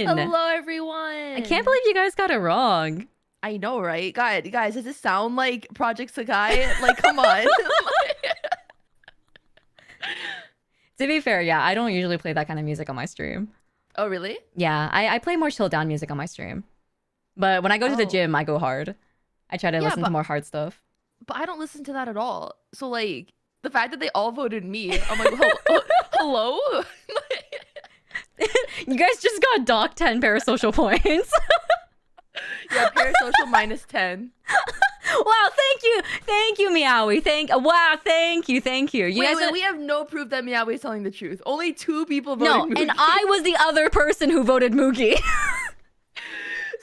everyone! Hello, everyone. I can't believe you guys got it wrong. I know, right? Guys, does this sound like Project Sakai? Like, come on. To be fair, yeah, I don't usually play that kind of music on my stream. Oh, really? Yeah, I play more chill down music on my stream. But when I go to the gym, I go hard. I try to listen to more hard stuff. But I don't listen to that at all. So, like, the fact that they all voted me, I'm like, hello? You guys just got docked 10 parasocial points. Yeah, parasocial minus 10. Wow, thank you, Meowie. Thank you. Wait, we have no proof that Meowie is telling the truth. Only 2 people voted Mugi. And I was the other person who voted Mugi.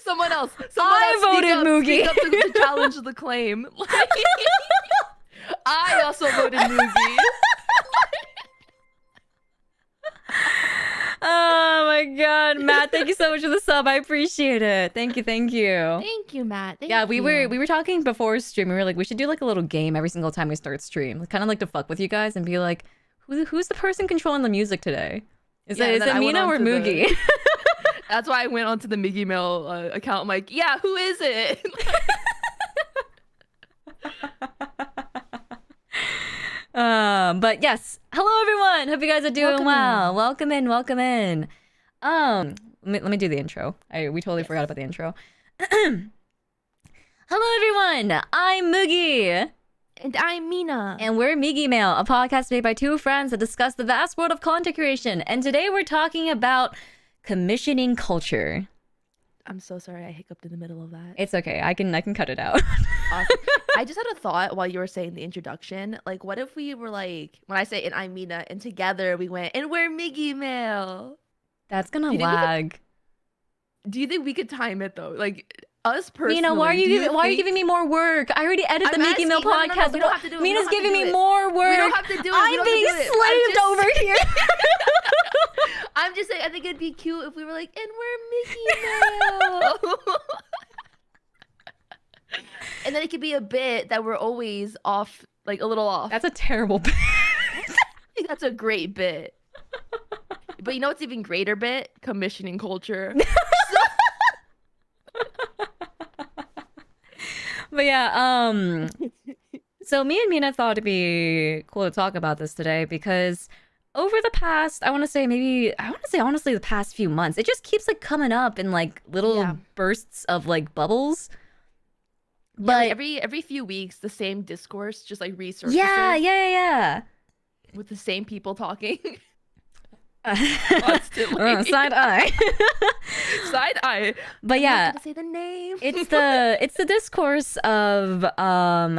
Someone else voted Mugi. Speak up to challenge the claim. I also voted Mugi. Oh my god, Matt, thank you so much for the sub. I appreciate it. Thank you. Thank you, Matt. Thank you. We were talking before stream. We were like, we should do like a little game every single time we start stream. Kind of like to fuck with you guys and be like, who's the person controlling the music today? Is it Mina or Mugi? That's why I went onto the Migi Mail account. I'm like, yeah, who is it? But yes, hello everyone. Hope you guys are doing well. Welcome in. Let me do the intro. We totally forgot about the intro. Hello everyone. I'm Mugi. And I'm Mina. And we're Migi Mail, a podcast made by 2 friends that discuss the vast world of content creation. And today we're talking about commissioning culture. I'm so sorry I hiccuped in the middle of that. It's okay. I can cut it out. Awesome. I just had a thought while you were saying the introduction. Like, what if we were like, when I say and I'm Mina, and together we went, and we're Migi Mail. That's gonna lag. Do you think we could time it though? Like us personally. Mina, why are you giving me more work? I already edited the Migi Mail podcast. We don't have to do it. Mina's giving me more work. We don't have to do it. I'm being slaved over here. I'm just saying, I think it'd be cute if we were like, and we're Migi Mail. And then it could be a bit that we're always off, like a little off. That's a terrible bit. I think that's a great bit. But you know what's even greater bit? Commissioning culture. But yeah, so me and Mina thought it'd be cool to talk about this today because over the past, I want to say honestly the past few months, it just keeps like coming up in like little bursts of like bubbles. But like every few weeks, the same discourse just like resurfaces. Yeah. With the same people talking. Side eye. Side eye. But yeah, I'm not gonna say the name. it's the discourse of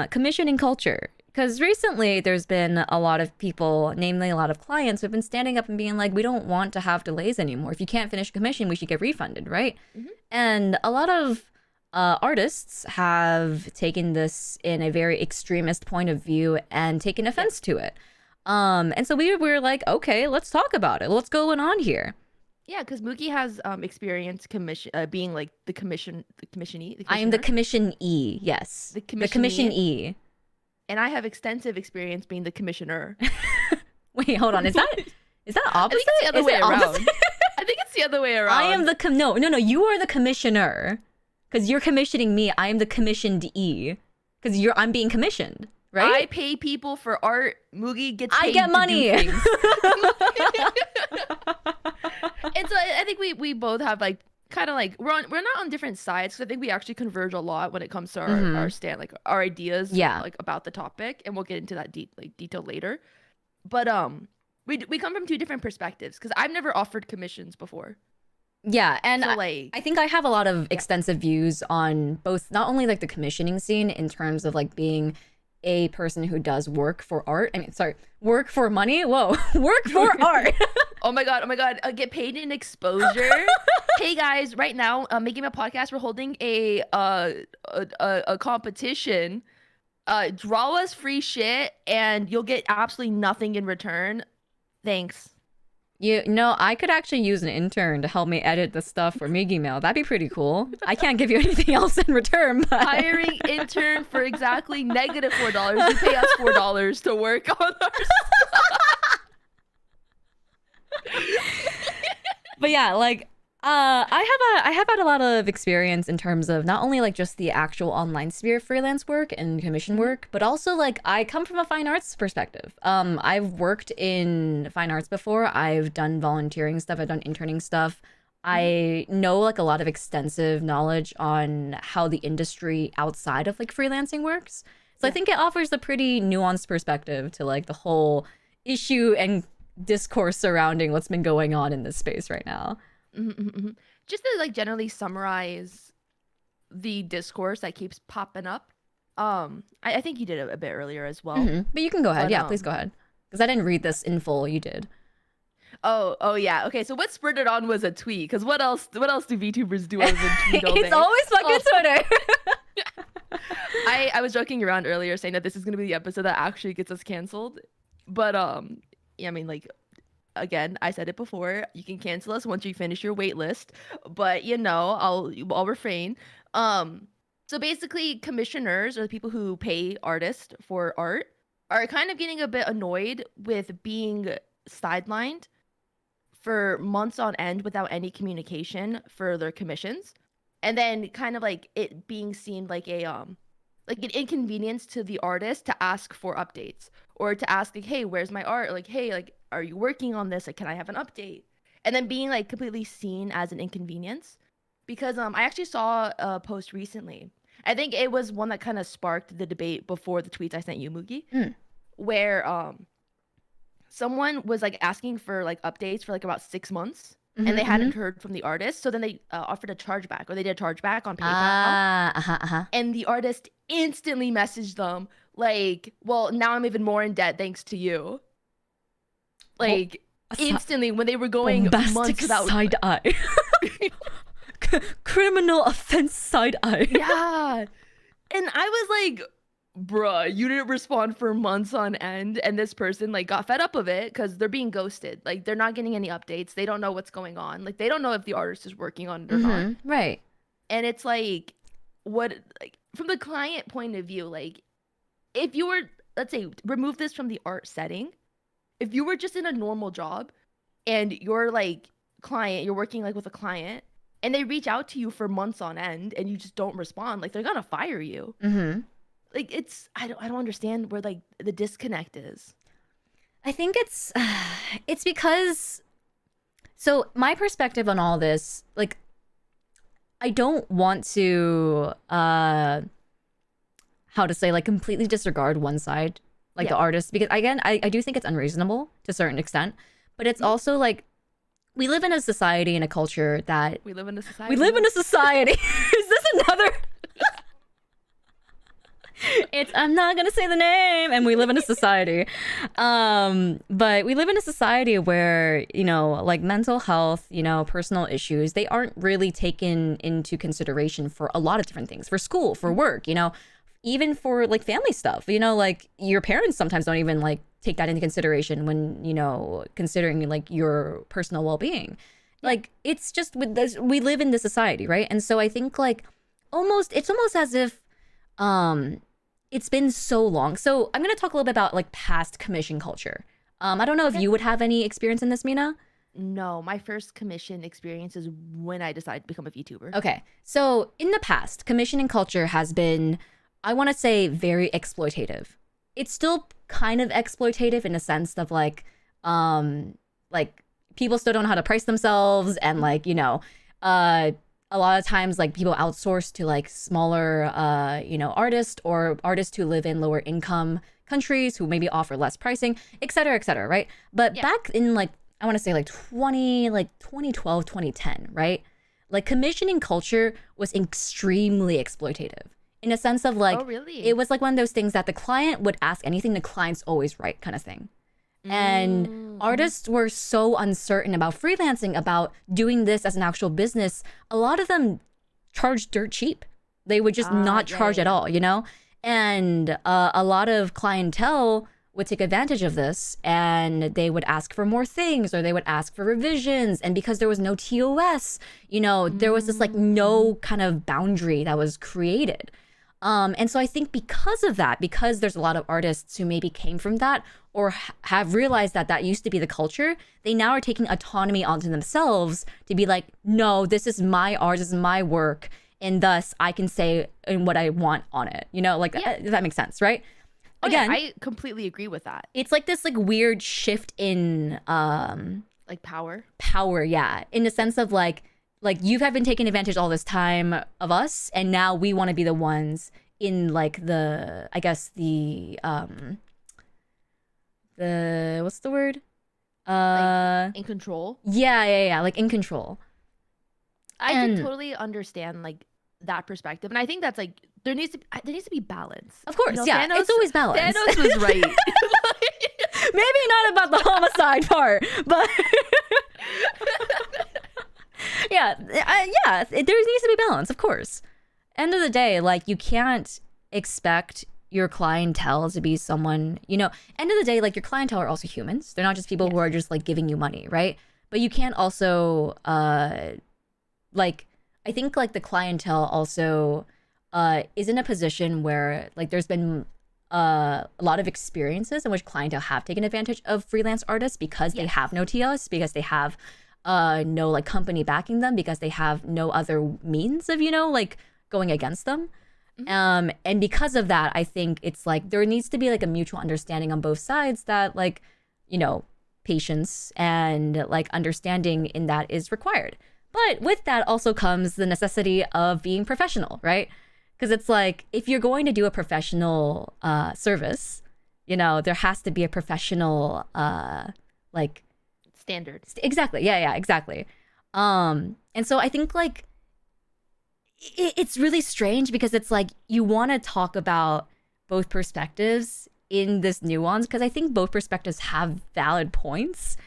commissioning culture. Because recently there's been a lot of people, namely a lot of clients, who've been standing up and being like, we don't want to have delays anymore. If you can't finish a commission, we should get refunded, right? Mm-hmm. And a lot of artists have taken this in a very extremist point of view and taken offense to it. And so we were like, okay, let's talk about it. What's going on here? Yeah, because Mugi has experience being like the commissionee. I am the commissionee, yes. The commissionee. And I have extensive experience being the commissioner. Wait, hold on. Is that opposite? I think it's the other way around. I think it's the other way around. I am the no. You are the commissioner, because you're commissioning me. I am the commissioned-ee, because I'm being commissioned, right? I pay people for art. Mugi gets paid I get money. To do things. And so I think we both have like kind of like we're not on different sides, because I think we actually converge a lot when it comes to our stand, like our ideas, like about the topic, and we'll get into that detail later. But we come from 2 different perspectives, because I've never offered commissions before. Yeah, and so, I think I have a lot of extensive views on both, not only like the commissioning scene in terms of like being a person who does work for art. I mean, sorry, work for money. Whoa, work for art. Oh my god. Get paid in exposure. Hey guys, right now, making a podcast, we're holding a competition. Draw us free shit, and you'll get absolutely nothing in return. Thanks. I could actually use an intern to help me edit the stuff for Migi Mail. That'd be pretty cool. I can't give you anything else in return, but... Hiring intern for exactly negative $4. You pay us $4 to work on our stuff. But yeah, like, I have had a lot of experience in terms of not only like just the actual online sphere freelance work and commission Mhm. work, but also like I come from a fine arts perspective. I've worked in fine arts before. I've done volunteering stuff. I've done interning stuff. Mhm. I know like a lot of extensive knowledge on how the industry outside of like freelancing works. So I Yeah. think it offers a pretty nuanced perspective to like the whole issue and discourse surrounding what's been going on in this space right now. Mhm, mhm, mhm. Just to like generally summarize the discourse that keeps popping up. I think you did it a bit earlier as well. But you can go ahead. But Yeah, please go ahead. Because I didn't read this in full. You did. oh yeah. Okay, so what spurred it on was a tweet. Because what else do VTubers do other than tweet all It's day? always fucking Oh, Twitter. I was joking around earlier saying that this is gonna be the episode that actually gets us canceled. But yeah, I mean like again, I said it before, you can cancel us once you finish your wait list, but I'll refrain. Um so basically commissioners or the people who pay artists for art are kind of getting a bit annoyed with being sidelined for months on end without any communication for their commissions. And then kind of like it being seen like an inconvenience to the artist to ask for updates or to ask like, hey, where's my art? Or like, hey, like, are you working on this? Like, can I have an update? And then being like completely seen as an inconvenience. Because I actually saw a post recently. I think it was one that kind of sparked the debate before the tweets I sent you, Mugi, Mm. where someone was like asking for like updates for like about 6 months and they hadn't heard from the artist. So then they offered a chargeback or they did a chargeback on PayPal. Ah, And the artist instantly messaged them like, well, now I'm even more in debt thanks to you. Oh, Like instantly when they were going bombastic months without side eye. Criminal offense side eye. Yeah. And I was like, bruh, you didn't respond for months on end, and this person like got fed up of it because they're being ghosted. Like they're not getting any updates. They don't know what's going on. Like they don't know if the artist is working on it or not. Right. And it's like, what like from the client point of view, like if you were, let's say, remove this from the art setting, if you were just in a normal job and you're like client, you're working like with a client and they reach out to you for months on end and you just don't respond, like they're gonna fire you. Like it's I don't understand where like the disconnect is. I think it's because so my perspective on all this, like I don't want to how to say like completely disregard one side, like the Yeah. artist, because again, I do think it's unreasonable to a certain extent, but it's Mhm. also like we live in a society and a culture that We live in a we society. live in a society. Is this another? It's I'm not gonna say the name, and we live in a society. But we live in a society where, you know, like mental health, you know, personal issues, they aren't really taken into consideration for a lot of different things. For school, for work, you know, even for like family stuff, you know, like your parents sometimes don't even like take that into consideration when, you know, considering like your personal well-being. Yeah. Like it's just with this we live in this society, right? And so I think like it's almost as if um it's been so long. So I'm gonna talk a little bit about like past commission culture. I don't know if Okay. you would have any experience in this, Mina. No, my first commission experience is when I decided to become a VTuber. Okay, so in the past, commissioning culture has been, I want to say, very exploitative. It's still kind of exploitative in a sense of like people still don't know how to price themselves, and like you know, uh, a lot of times like people outsource to like smaller, you know, artists or artists who live in lower income countries who maybe offer less pricing, et cetera, right? But Yeah. back in like I want to say like 2012, 2010, right? Like commissioning culture was extremely exploitative in a sense of like Oh, really? it was like one of those things that the client would ask anything, the client's always right kind of thing. And Mm, artists were so uncertain about freelancing, about doing this as an actual business. A lot of them charged dirt cheap. They would just not yeah, charge yeah, at yeah. all, you know? And a lot of clientele would take advantage of this and they would ask for more things or they would ask for revisions. And because there was no TOS, you know, there was this like no kind of boundary that was created. And so I think because of that, because there's a lot of artists who maybe came from that or have realized that that used to be the culture, they now are taking autonomy onto themselves to be like, no, this is my art, this is my work, and thus I can say what I want on it. You know, like that makes sense, right? Again, I completely agree with that. It's like this like weird shift in like power, yeah, in the sense of like you have been taking advantage all this time of us, and now we want to be the ones in like the, I guess the what's the word? Like in control. Yeah, like in control. I can totally understand like that perspective, and I think that's like there needs to be balance. Of course, you know, yeah, Thanos, it's always balance. Thanos was right. Maybe not about the homicide part, but yeah, there needs to be balance, of course. End of the day, like you can't expect your clientele to be someone, you know, end of the day, like your clientele are also humans. They're not just people who are just like giving you money, right? But you can't also like, I think like the clientele also is in a position where like there's been a lot of experiences in which clientele have taken advantage of freelance artists because they have no TOs, because they have no like company backing them, because they have no other means of, you know, like going against them. And because of that, I think it's like there needs to be like a mutual understanding on both sides that like, you know, patience and like understanding in that is required. But with that also comes the necessity of being professional, right? Because it's like if you're going to do a professional service, you know, there has to be a professional like standard. Exactly. Yeah, exactly. And so I think like it's really strange because it's like you want to talk about both perspectives in this nuance because I think both perspectives have valid points.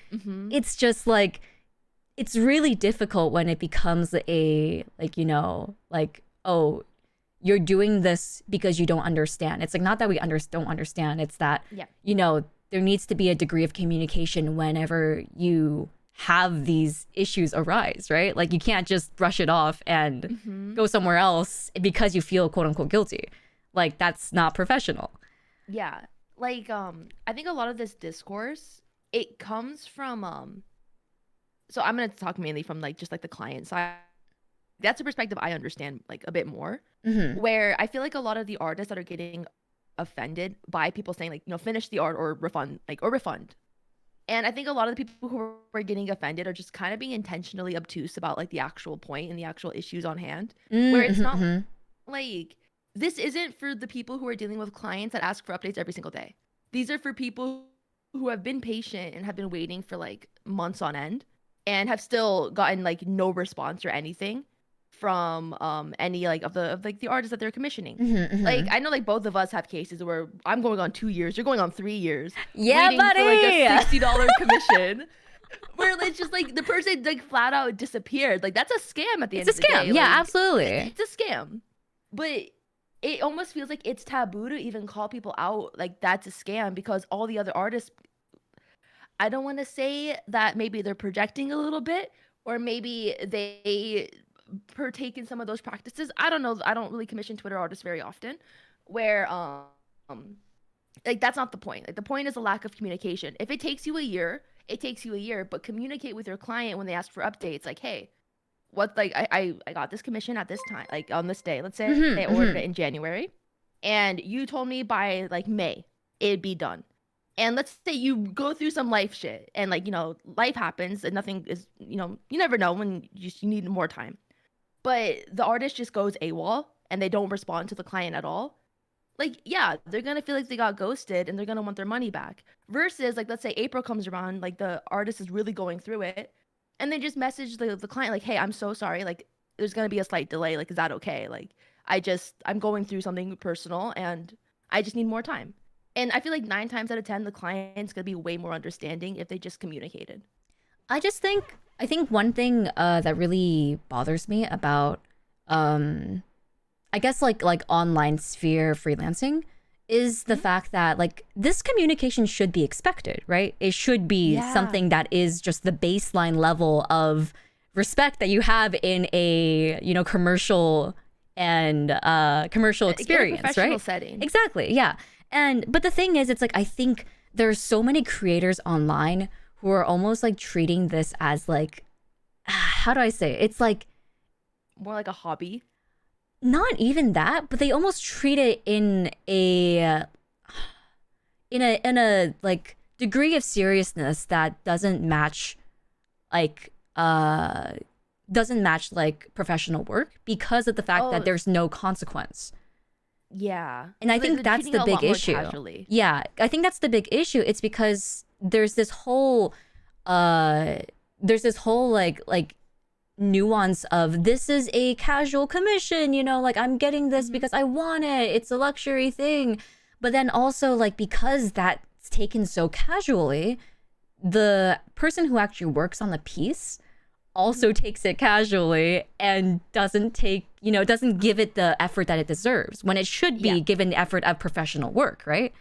It's just like it's really difficult when it becomes a like, you know, like, oh, you're doing this because you don't understand. It's like not that we don't understand. It's that, you know, there needs to be a degree of communication whenever you have these issues arise, right? Like you can't just brush it off and go somewhere else because you feel quote unquote guilty. Like that's not professional. Yeah. Like I think a lot of this discourse, it comes from so I'm going to talk mainly from like just like the client side. That's a perspective I understand like a bit more, where I feel like a lot of the artists that are getting offended by people saying like, you know, finish the art or refund. And I think a lot of the people who are getting offended are just kind of being intentionally obtuse about like the actual point and the actual issues on hand, where it's not like this isn't for the people who are dealing with clients that ask for updates every single day. These are for people who have been patient and have been waiting for like months on end and have still gotten like no response or anything from any like of the artists that they're commissioning. Like I know like both of us have cases where I'm going on 2 years, you're going on 3 years. Yeah, buddy. For like a $60 commission. Where it's just like the person like flat out disappeared. Like that's a scam at the end of the day. It's a scam. Yeah, like, absolutely. It's a scam. But it almost feels like it's taboo to even call people out like that's a scam because all the other artists, I don't want to say that maybe they're projecting a little bit or maybe they partake in some of those practices. I don't know. I don't really commission Twitter artists very often where like that's not the point. Like the point is a lack of communication. If it takes you a year, it takes you a year, but communicate with your client when they ask for updates like, hey, what like I got this commission at this time, like on this day. Let's say they ordered it in January and you told me by like May it'd be done. And let's say you go through some life shit and like, you know, life happens and nothing is, you know, you never know when you need more time. But the artist just goes AWOL and they don't respond to the client at all. Like, yeah, they're going to feel like they got ghosted and they're going to want their money back. Versus, like, let's say April comes around, like, the artist is really going through it. And they just message the client, like, hey, I'm so sorry. Like, there's going to be a slight delay. Like, is that okay? Like, I'm going through something personal and I just need more time. And I feel like 9 times out of 10, the client's going to be way more understanding if they just communicated. I think one thing that really bothers me about, I guess like online sphere freelancing is the fact that like this communication should be expected, right? It should be something that is just the baseline level of respect that you have in a, you know, commercial and commercial experience, in a professional right? setting. Exactly, yeah. But the thing is, it's like I think there's so many creators online who are almost like treating this as like, how do I say it? It's like more like a hobby. Not even that, but they almost treat it in a like degree of seriousness that like doesn't match like professional work because of the fact that there's no consequence. Yeah. And I think that's the big issue. Yeah, I think that's the big issue. It's because there's this whole like nuance of this is a casual commission, you know, like I'm getting this because I want it. It's a luxury thing. But then also like because that's taken so casually, the person who actually works on the piece also takes it casually and doesn't give it the effort that it deserves when it should be given the effort of professional work, right?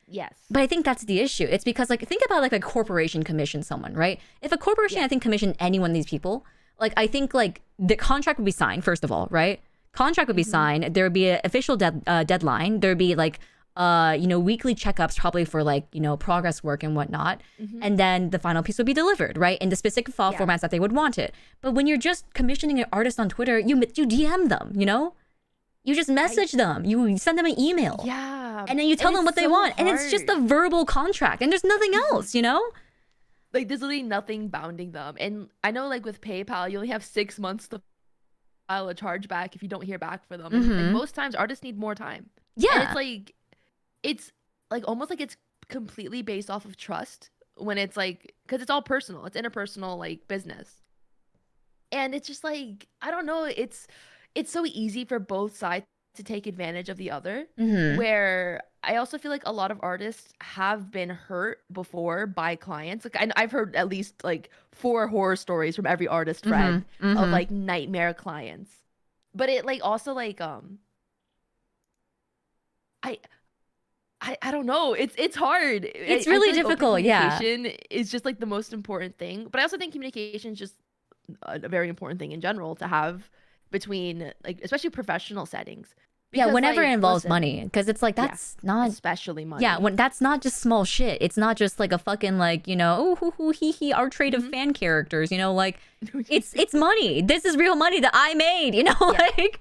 Yes. But I think that's the issue. It's because like think about like a corporation commission someone, right? If a corporation I think commissioned any one of these people, like I think like the contract would be signed first of all, right? Contract would be signed. There would be an official deadline. There'd be like weekly checkups probably for like, progress work and whatnot. And then the final piece would be delivered, right? In the specific file formats that they would want it. But when you're just commissioning an artist on Twitter, you DM them, You just message them. You send them an email. Yeah. And then you tell them what they want. Hard. And it's just a verbal contract. And there's nothing else, Like there's literally nothing bounding them. And I know like with PayPal, you only have 6 months to file a chargeback if you don't hear back from them. And like, most times artists need more time. Yeah. And it's like almost like it's completely based off of trust when it's like, because it's all personal. It's interpersonal like business. And it's just like, I don't know, it's so easy for both sides to take advantage of the other, where I also feel like a lot of artists have been hurt before by clients. Like I've heard at least like 4 horror stories from every artist friend of like nightmare clients. But it like also like I don't know. It's hard. It's really difficult. Communication is just like the most important thing. But I also think communication is just a very important thing in general to have between like especially professional settings. Because, whenever it involves money, because it's like that's not especially money. Yeah, when that's not just small shit. It's not just like a fucking like oh hoo hoo hee hee our trade of fan characters. Like it's money. This is real money that I made. Like.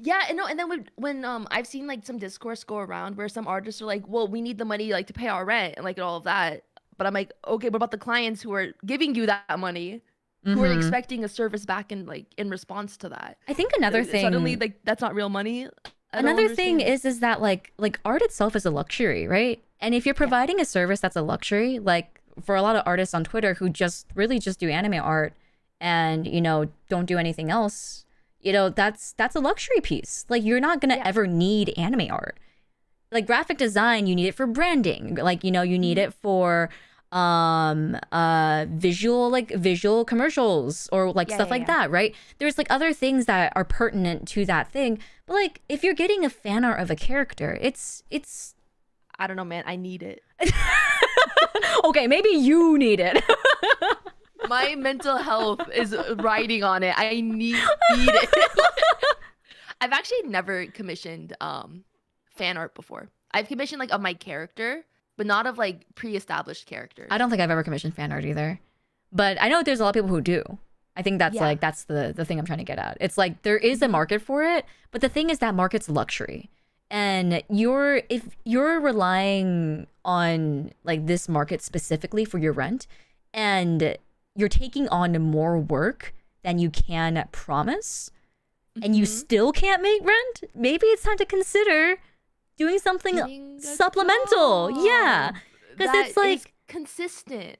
Yeah, and no, and then when I've seen like some discourse go around where some artists are like, well, we need the money like to pay our rent and like all of that. But I'm like, okay, what about the clients who are giving you that money? Who are expecting a service back in response to that? I think another thing suddenly like that's not real money. Another thing is that like art itself is a luxury, right? And if you're providing a service that's a luxury, like for a lot of artists on Twitter who just do anime art and don't do anything else, that's a luxury piece. Like you're not gonna ever need anime art. Like graphic design, you need it for branding. Like you need it for visual commercials or like stuff like that, right? There's like other things that are pertinent to that thing, but like if you're getting a fan art of a character, it's I don't know, man, I need it. Okay, maybe you need it. My mental health is riding on it. I need it. I've actually never commissioned fan art before. I've commissioned like of my character, but not of like pre-established characters. I don't think I've ever commissioned fan art either. But I know there's a lot of people who do. I think that's like that's the thing I'm trying to get at. It's like there is a market for it, but the thing is that market's luxury. And if you're relying on like this market specifically for your rent and you're taking on more work than you can promise and you still can't make rent, maybe it's time to consider doing something supplemental. Yeah, because it's like consistent.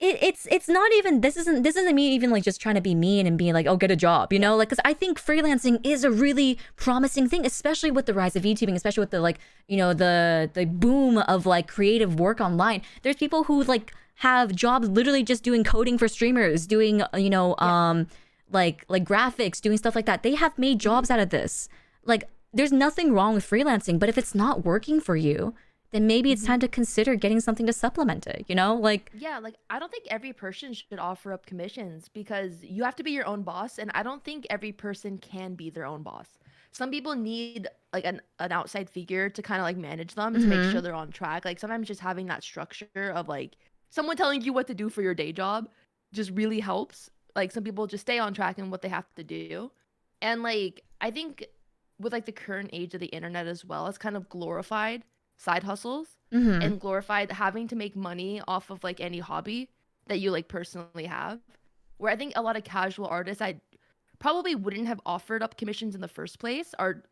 It's not even this isn't me even like just trying to be mean and being like, oh, get a job, like, because I think freelancing is a really promising thing, especially with the rise of YouTubing, especially with the like the boom of like creative work online. There's people who like have jobs literally just doing coding for streamers, doing like graphics, doing stuff like that. They have made jobs out of this. Like there's nothing wrong with freelancing, but if it's not working for you, then maybe it's time to consider getting something to supplement it, like. Yeah, like I don't think every person should offer up commissions because you have to be your own boss. And I don't think every person can be their own boss. some people need like an outside figure to kind of like manage them to make sure they're on track. Like sometimes just having that structure of like someone telling you what to do for your day job just really helps. Like some people just stay on track in what they have to do. And like I think with like the current age of the internet as well, it's kind of glorified side hustles and glorified having to make money off of like any hobby that you like personally have. Where I think a lot of casual artists I probably wouldn't have offered up commissions in the first place, or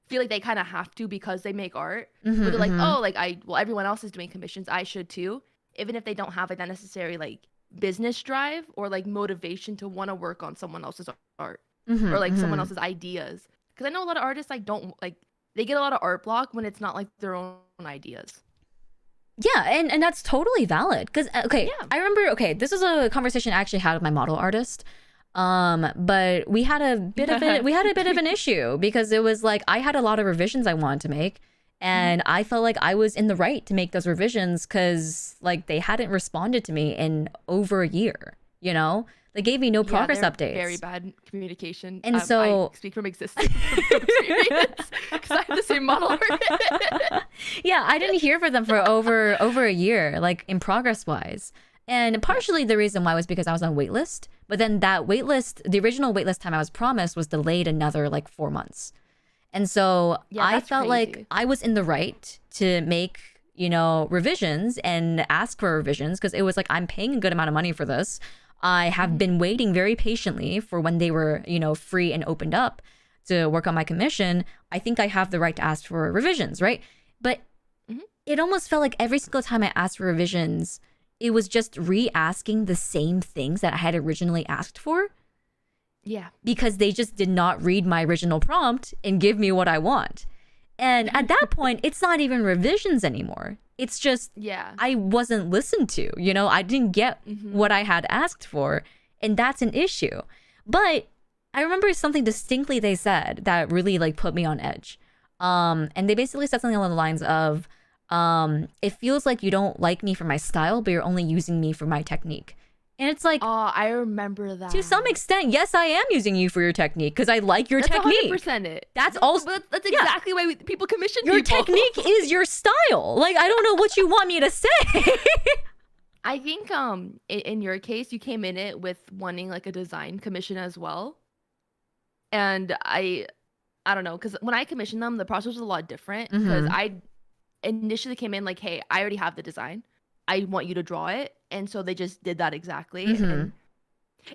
feel like they kind of have to because they make art. Where they're like, oh, like everyone else is doing commissions, I should too. Even if they don't have like that necessary like business drive or like motivation to want to work on someone else's art or like someone else's ideas. Because I know a lot of artists like don't like, they get a lot of art block when it's not like their own ideas. Yeah, and that's totally valid. Because okay, yeah. I remember. Okay, this was a conversation I actually had with my model artist. But we had a bit of an issue because it was like I had a lot of revisions I wanted to make, and I felt like I was in the right to make those revisions because like they hadn't responded to me in over a year. You know, they gave me no progress updates. Very bad communication. And so I speak from existence from experience because I have the same model artist. Yeah, I didn't hear from them for over a year, like in progress wise. And partially the reason why was because I was on waitlist. But then that waitlist, the original waitlist time I was promised was delayed another like 4 months. And so I felt like I was in the right to make, you know, revisions and ask for revisions because it was like, I'm paying a good amount of money for this. I have been waiting very patiently for when they were, you know, free and opened up to work on my commission. I think I have the right to ask for revisions, right? But it almost felt like every single time I asked for revisions, it was just re-asking the same things that I had originally asked for. Yeah. Because they just did not read my original prompt and give me what I want. And at that point, it's not even revisions anymore. It's just, I wasn't listened to. You know, I didn't get what I had asked for. And that's an issue. But I remember something distinctly they said that really like put me on edge. And they basically said something along the lines of, it feels like you don't like me for my style, but you're only using me for my technique. And it's like, oh, I remember that. To some extent, yes, I am using you for your technique because I like your technique. That's 100% it. That's also that's exactly why people commission your people. Technique is your style. Like, I don't know what you want me to say. I think in your case, you came in it with wanting like a design commission as well. And I don't know, because when I commissioned them, the process was a lot different because I initially came in like, hey, I already have the design. I want you to draw it. And so they just did that exactly. And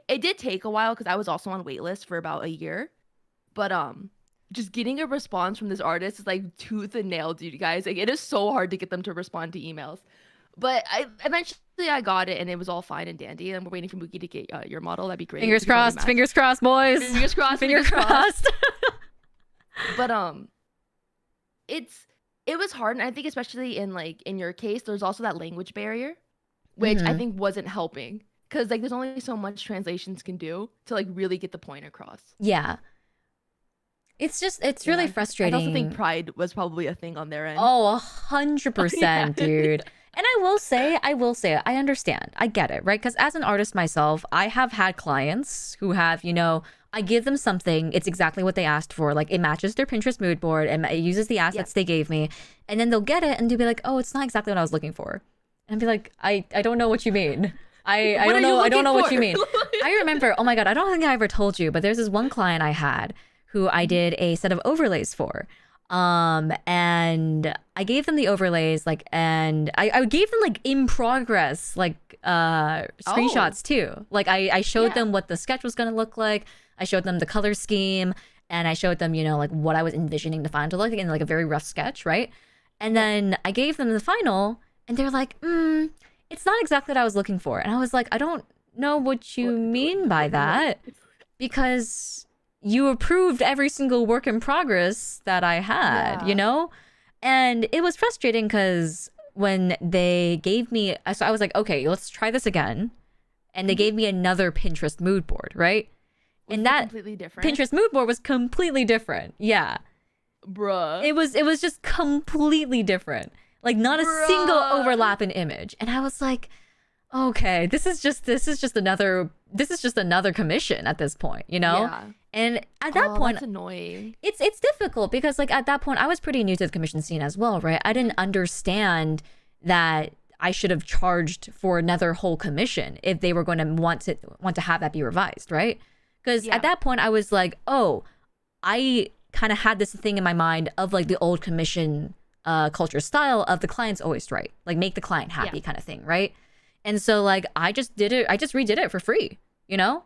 it did take a while because I was also on waitlist for about a year. But just getting a response from this artist is like tooth and nail, dude, guys. Like it is so hard to get them to respond to emails. But eventually I got it and it was all fine and dandy. And we're waiting for Migi to get your model. That'd be great. Fingers crossed, boys. Fingers crossed. Fingers crossed. But it was hard, and I think especially in your case, there's also that language barrier, which I think wasn't helping because like there's only so much translations can do to like really get the point across. Yeah, it's really frustrating. I also think pride was probably a thing on their end. Oh, 100%, dude. And I will say, I understand, I get it, right? Because as an artist myself, I have had clients who have, you know, I give them something, it's exactly what they asked for. Like it matches their Pinterest mood board and it uses the assets they gave me. And then they'll get it and they'll be like, oh, it's not exactly what I was looking for. And I'll be like, I don't know what you mean. I don't know what you mean. I remember, oh my God, I don't think I ever told you, but there's this one client I had who I did a set of overlays for. And I gave them the overlays, like, and I gave them like in progress, like, screenshots too. Like I showed them what the sketch was going to look like. I showed them the color scheme and I showed them, you know, like what I was envisioning the final to look like in like a very rough sketch. Right. And then I gave them the final and they're like, it's not exactly what I was looking for. And I was like, I don't know what you mean by that because you approved every single work in progress that I had, you know? And it was frustrating because when they gave me, so I was like, okay, let's try this again. And they gave me another Pinterest mood board, right? And that completely different. Pinterest mood board was completely different. Yeah. Bruh. It was just completely different. Like not a single overlap in image. And I was like, okay, this is just another commission at this point, you know? Yeah. And at that point, that's annoying. It's difficult because like at that point I was pretty new to the commission scene as well, right? I didn't understand that I should have charged for another whole commission if they were going to want to have that be revised, right? Because at that point I was like, oh, I kind of had this thing in my mind of like the old commission culture style of the client's always right, like make the client happy kind of thing, right? And so like I just redid it for free, you know?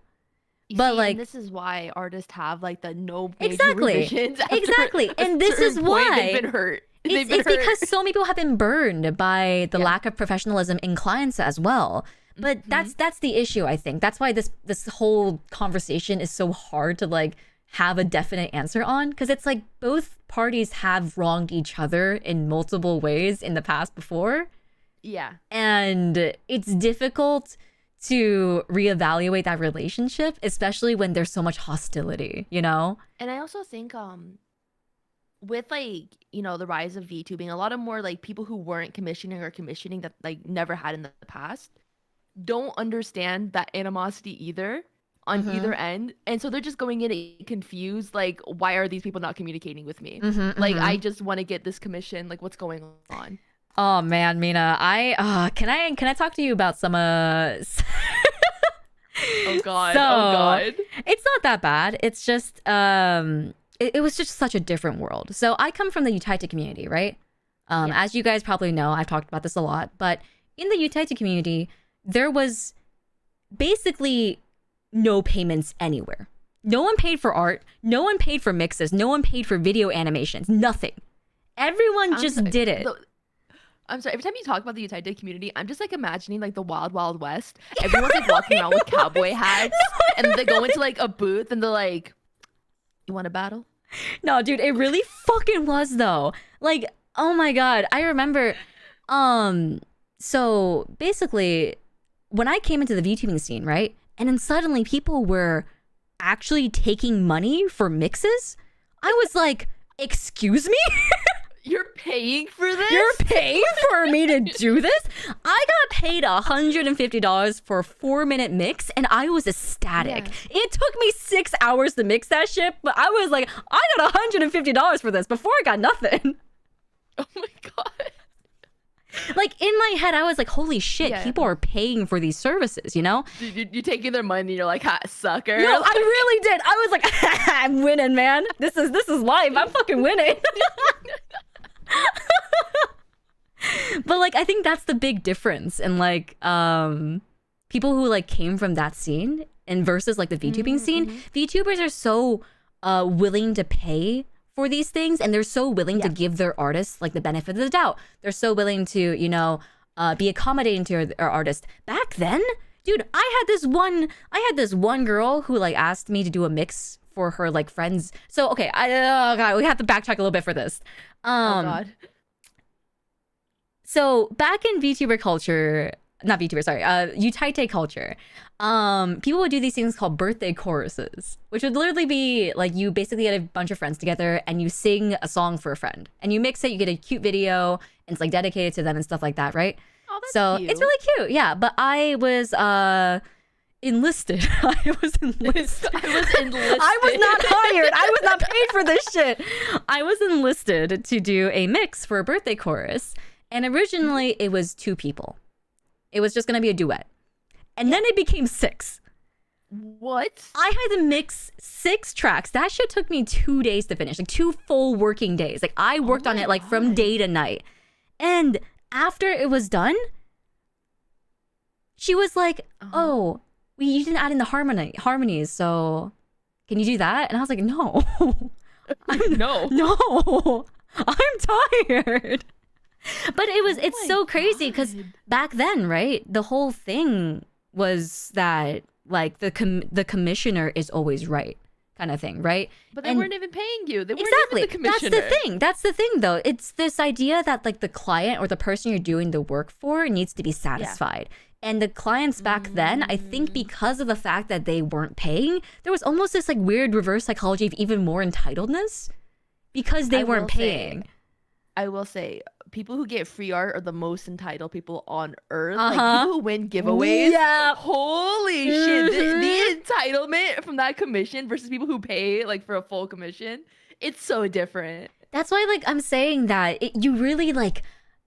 But like, this is why artists have like the no major exactly, revisions exactly, and this is why they've been hurt. It's because so many people have been burned by the lack of professionalism in clients as well. But that's the issue, I think. That's why this whole conversation is so hard to like have a definite answer on, because it's like both parties have wronged each other in multiple ways in the past before. Yeah, and it's difficult to reevaluate that relationship, especially when there's so much hostility, you know? And I also think with like, you know, the rise of VTubing, a lot of more like people who weren't commissioning that like never had in the past don't understand that animosity either on either end. And so they're just going in confused, like, why are these people not communicating with me? Like, I just want to get this commission, like, what's going on? Oh man, Mina, can I talk to you about some Oh god. It's not that bad. It's just it was just such a different world. So I come from the Utaita community, right? As you guys probably know, I've talked about this a lot, but in the Utaita community, there was basically no payments anywhere. No one paid for art, no one paid for mixes, no one paid for video animations, nothing. Everyone just did it. I'm sorry, every time you talk about the Utaita community, I'm just like imagining like the wild, wild west. Everyone's like walking around with cowboy hats and they go into like a booth and they're like, you want to battle? No, dude, it really fucking was though. Like, oh my god, I remember. So basically, when I came into the VTubing scene, right, and then suddenly people were actually taking money for mixes, I was like, excuse me? You're paying for this? You're paying for me to do this? I got paid $150 for a 4-minute mix and I was ecstatic. Yeah. It took me 6 hours to mix that shit, but I was like, I got $150 for this before I got nothing. Oh my god. Like in my head, I was like, holy shit, people are paying for these services, you know? You're taking their money and you're like, ha, sucker. No, I really did. I was like, I'm winning, man. This is life. I'm fucking winning. But like I think that's the big difference in like people who like came from that scene and versus like the VTubing scene. VTubers are so willing to pay for these things, and they're so willing to give their artists like the benefit of the doubt. They're so willing to, you know, be accommodating to our artists. Back then, dude, I had this one girl who like asked me to do a mix for her like friends. So okay, oh god, we have to backtrack a little bit for this. Oh god. So back in VTuber culture, not VTuber, sorry, Utaite culture, people would do these things called birthday choruses, which would literally be like you basically get a bunch of friends together and you sing a song for a friend and you mix it, you get a cute video and it's like dedicated to them and stuff like that, right? Oh, that's so cute. It's really cute, yeah. But I was enlisted. I was enlisted. I was not hired. I was not paid for this shit. I was enlisted to do a mix for a birthday chorus. And originally it was 2 people. It was just going to be a duet. And then it became 6. What? I had to mix 6 tracks. That shit took me 2 days to finish. Like 2 full working days. Like I worked on it like from day to night. And after it was done, she was like, oh, you didn't add in the harmonies, so can you do that? And I was like, no. No. I'm tired. But it's so crazy because back then, right? The whole thing was that like the commissioner is always right kind of thing, right? But they weren't even paying you. They weren't exactly. even the commissioner. That's the thing though. It's this idea that like the client or the person you're doing the work for needs to be satisfied. Yeah. And the clients back then, I think because of the fact that they weren't paying, there was almost this like weird reverse psychology of even more entitledness because they weren't paying. I will say, people who get free art are the most entitled people on earth. Like people who win giveaways. Yeah. Holy shit. The entitlement from that commission versus people who pay like for a full commission, it's so different. That's why like I'm saying that you really like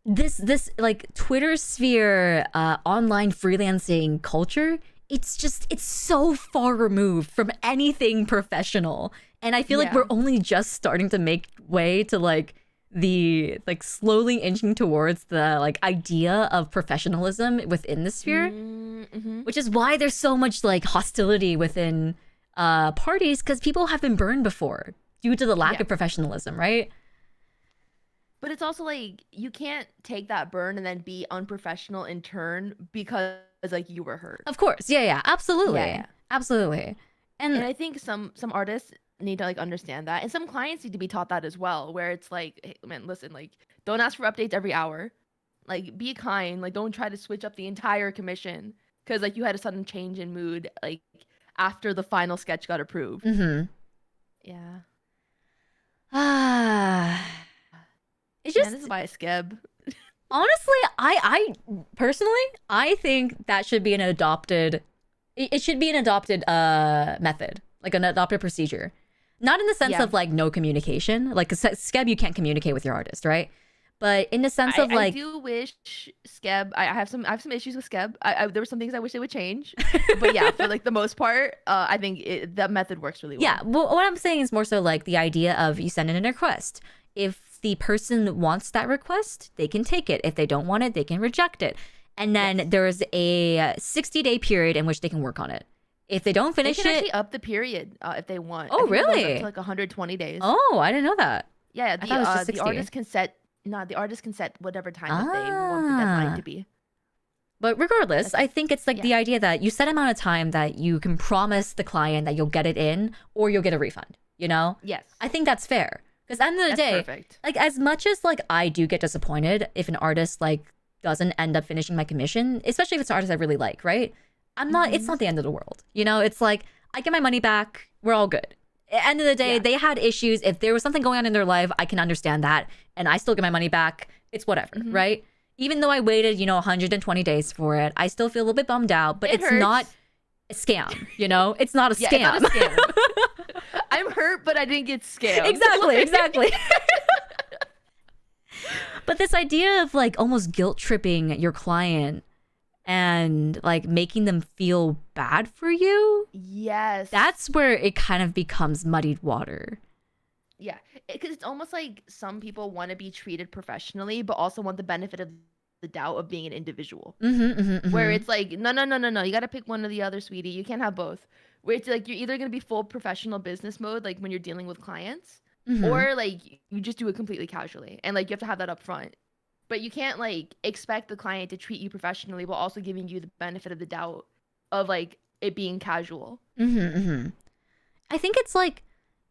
this like Twitter sphere online freelancing culture. It's so far removed from anything professional. And I feel like we're only just starting to make way to like the like slowly inching towards the like idea of professionalism within the sphere, which is why there's so much like hostility within parties, because people have been burned before due to the lack of professionalism, right? But it's also like you can't take that burn and then be unprofessional in turn because like you were hurt. Of course, yeah, absolutely, absolutely. And I think some artists need to like understand that, and some clients need to be taught that as well, where it's like, hey, man, listen, like don't ask for updates every hour, like be kind, like don't try to switch up the entire commission because like you had a sudden change in mood like after the final sketch got approved. Yeah. It's just, this is why I skeb. Honestly, I personally, I think that should be an adopted, it should be an adopted method, like an adopted procedure. Not in the sense of like no communication, like skeb, you can't communicate with your artist, right? But in the sense of like, I do wish skeb. I have some issues with skeb. There were some things I wish they would change, but yeah, for like the most part, I think that method works really well. Yeah, well, what I'm saying is more so like the idea of you send in a request. If the person wants that request, they can take it. If they don't want it, they can reject it. And then there's a 60-day period in which they can work on it. If they don't finish they can it, actually up the period if they want. Oh, really? It goes up to like 120 days. Oh, I didn't know that. Yeah, the artist can set. No, the artist can set whatever time that they want the deadline to be. But regardless, I think it's like the idea that you set amount of time that you can promise the client that you'll get it in or you'll get a refund, you know? Yes. I think that's fair. Because at the end of the day, perfect. Like as much as like I do get disappointed if an artist like doesn't end up finishing my commission, especially if it's an artist I really like, right? I'm not, it's not the end of the world. You know, it's like I get my money back, we're all good. At the end of the day, they had issues. If there was something going on in their life, I can understand that. And I still get my money back. It's whatever, right? Even though I waited, 120 days for it, I still feel a little bit bummed out. But it's not a scam, you know? It's not a scam. It's not a scam. I'm hurt, but I didn't get scammed. Exactly. But this idea of like almost guilt tripping your client and like making them feel bad for you. Yes. That's where it kind of becomes muddied water. Yeah. Because it's almost like some people want to be treated professionally, but also want the benefit of the doubt of being an individual. Where it's like, no. You got to pick one or the other, sweetie. You can't have both. Where it's like, you're either going to be full professional business mode, like when you're dealing with clients, or like you just do it completely casually. And like you have to have that up front. But you can't like expect the client to treat you professionally while also giving you the benefit of the doubt of like it being casual. I think it's like,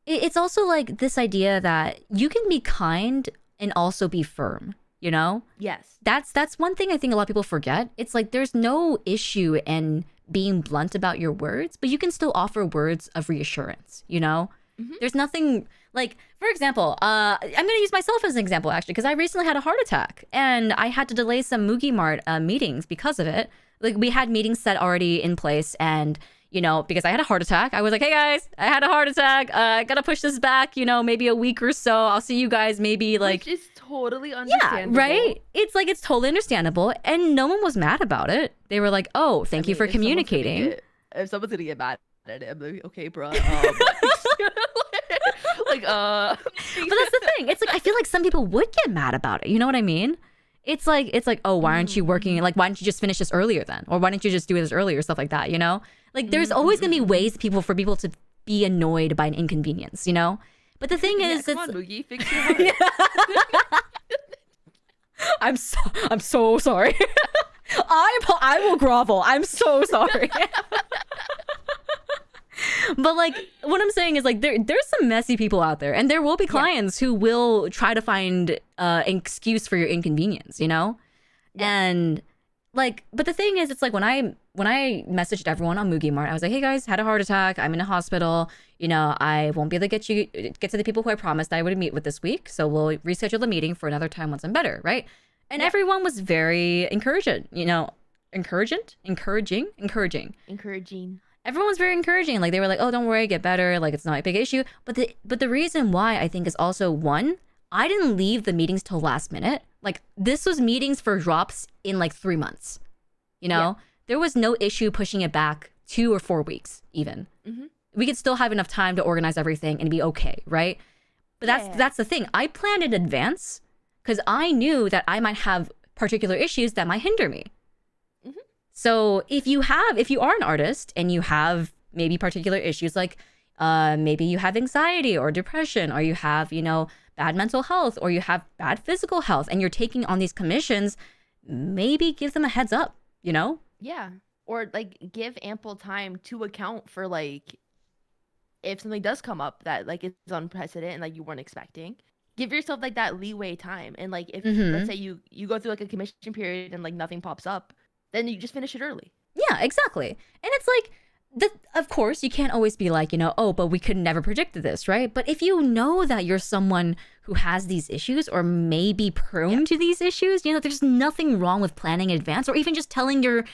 it's also like this idea that you can be kind and also be firm, you know? Yes. That's one thing I think a lot of people forget. It's like there's no issue in being blunt about your words, but you can still offer words of reassurance, you know? There's nothing like, for example, I'm going to use myself as an example, actually, because I recently had a heart attack and I had to delay some Migi Mart meetings because of it. Like we had meetings set already in place and, because I had a heart attack, I was like, hey guys, I had a heart attack. I got to push this back, maybe a week or so. I'll see you guys maybe like. Which is totally understandable. Yeah, right? It's like, it's totally understandable. And no one was mad about it. They were like, oh, thank you for communicating. If someone's going to get mad at it, I'm like, okay, bro. But that's the thing. It's like I feel like some people would get mad about it. You know what I mean? It's like, oh, why aren't you working? Like, why don't you just finish this earlier then? Or why don't you just do this earlier? Stuff like that, Like, there's always gonna be ways for people to be annoyed by an inconvenience, But the thing is, come on, Mugi, fix your heart. I'm so sorry. I will grovel. I'm so sorry. But like what I'm saying is like there's some messy people out there, and there will be clients who will try to find an excuse for your inconvenience, And like, but the thing is, it's like when I when I messaged everyone on Mugi Mart, I was like, hey guys, had a heart attack. I'm in a hospital. You know, I won't be able to get to the people who I promised I would meet with this week. So we'll reschedule the meeting for another time once I'm better, right? And everyone was very encouraging, you know, encouraging. Everyone was very encouraging. Like they were like, oh, don't worry, get better. Like it's not a big issue. But the reason why I think is also one, I didn't leave the meetings till last minute. Like this was meetings for drops in like 3 months. You know, there was no issue pushing it back 2 or 4 weeks even. We could still have enough time to organize everything and be okay, right? But that's the thing. I planned in advance because I knew that I might have particular issues that might hinder me. So if you are an artist and you have maybe particular issues like maybe you have anxiety or depression, or you have, you know, bad mental health, or you have bad physical health, and you're taking on these commissions, maybe give them a heads up, you know? Yeah. Or like give ample time to account for like if something does come up that like is unprecedented and like you weren't expecting. Give yourself like that leeway time. And like if let's say you go through like a commission period and like nothing pops up, then you just finish it early. Yeah, exactly. And it's like, of course, you can't always be like, you know, oh, but we could never predict this, right? But if you know that you're someone who has these issues or may be prone to these issues, you know, there's nothing wrong with planning in advance, or even just telling your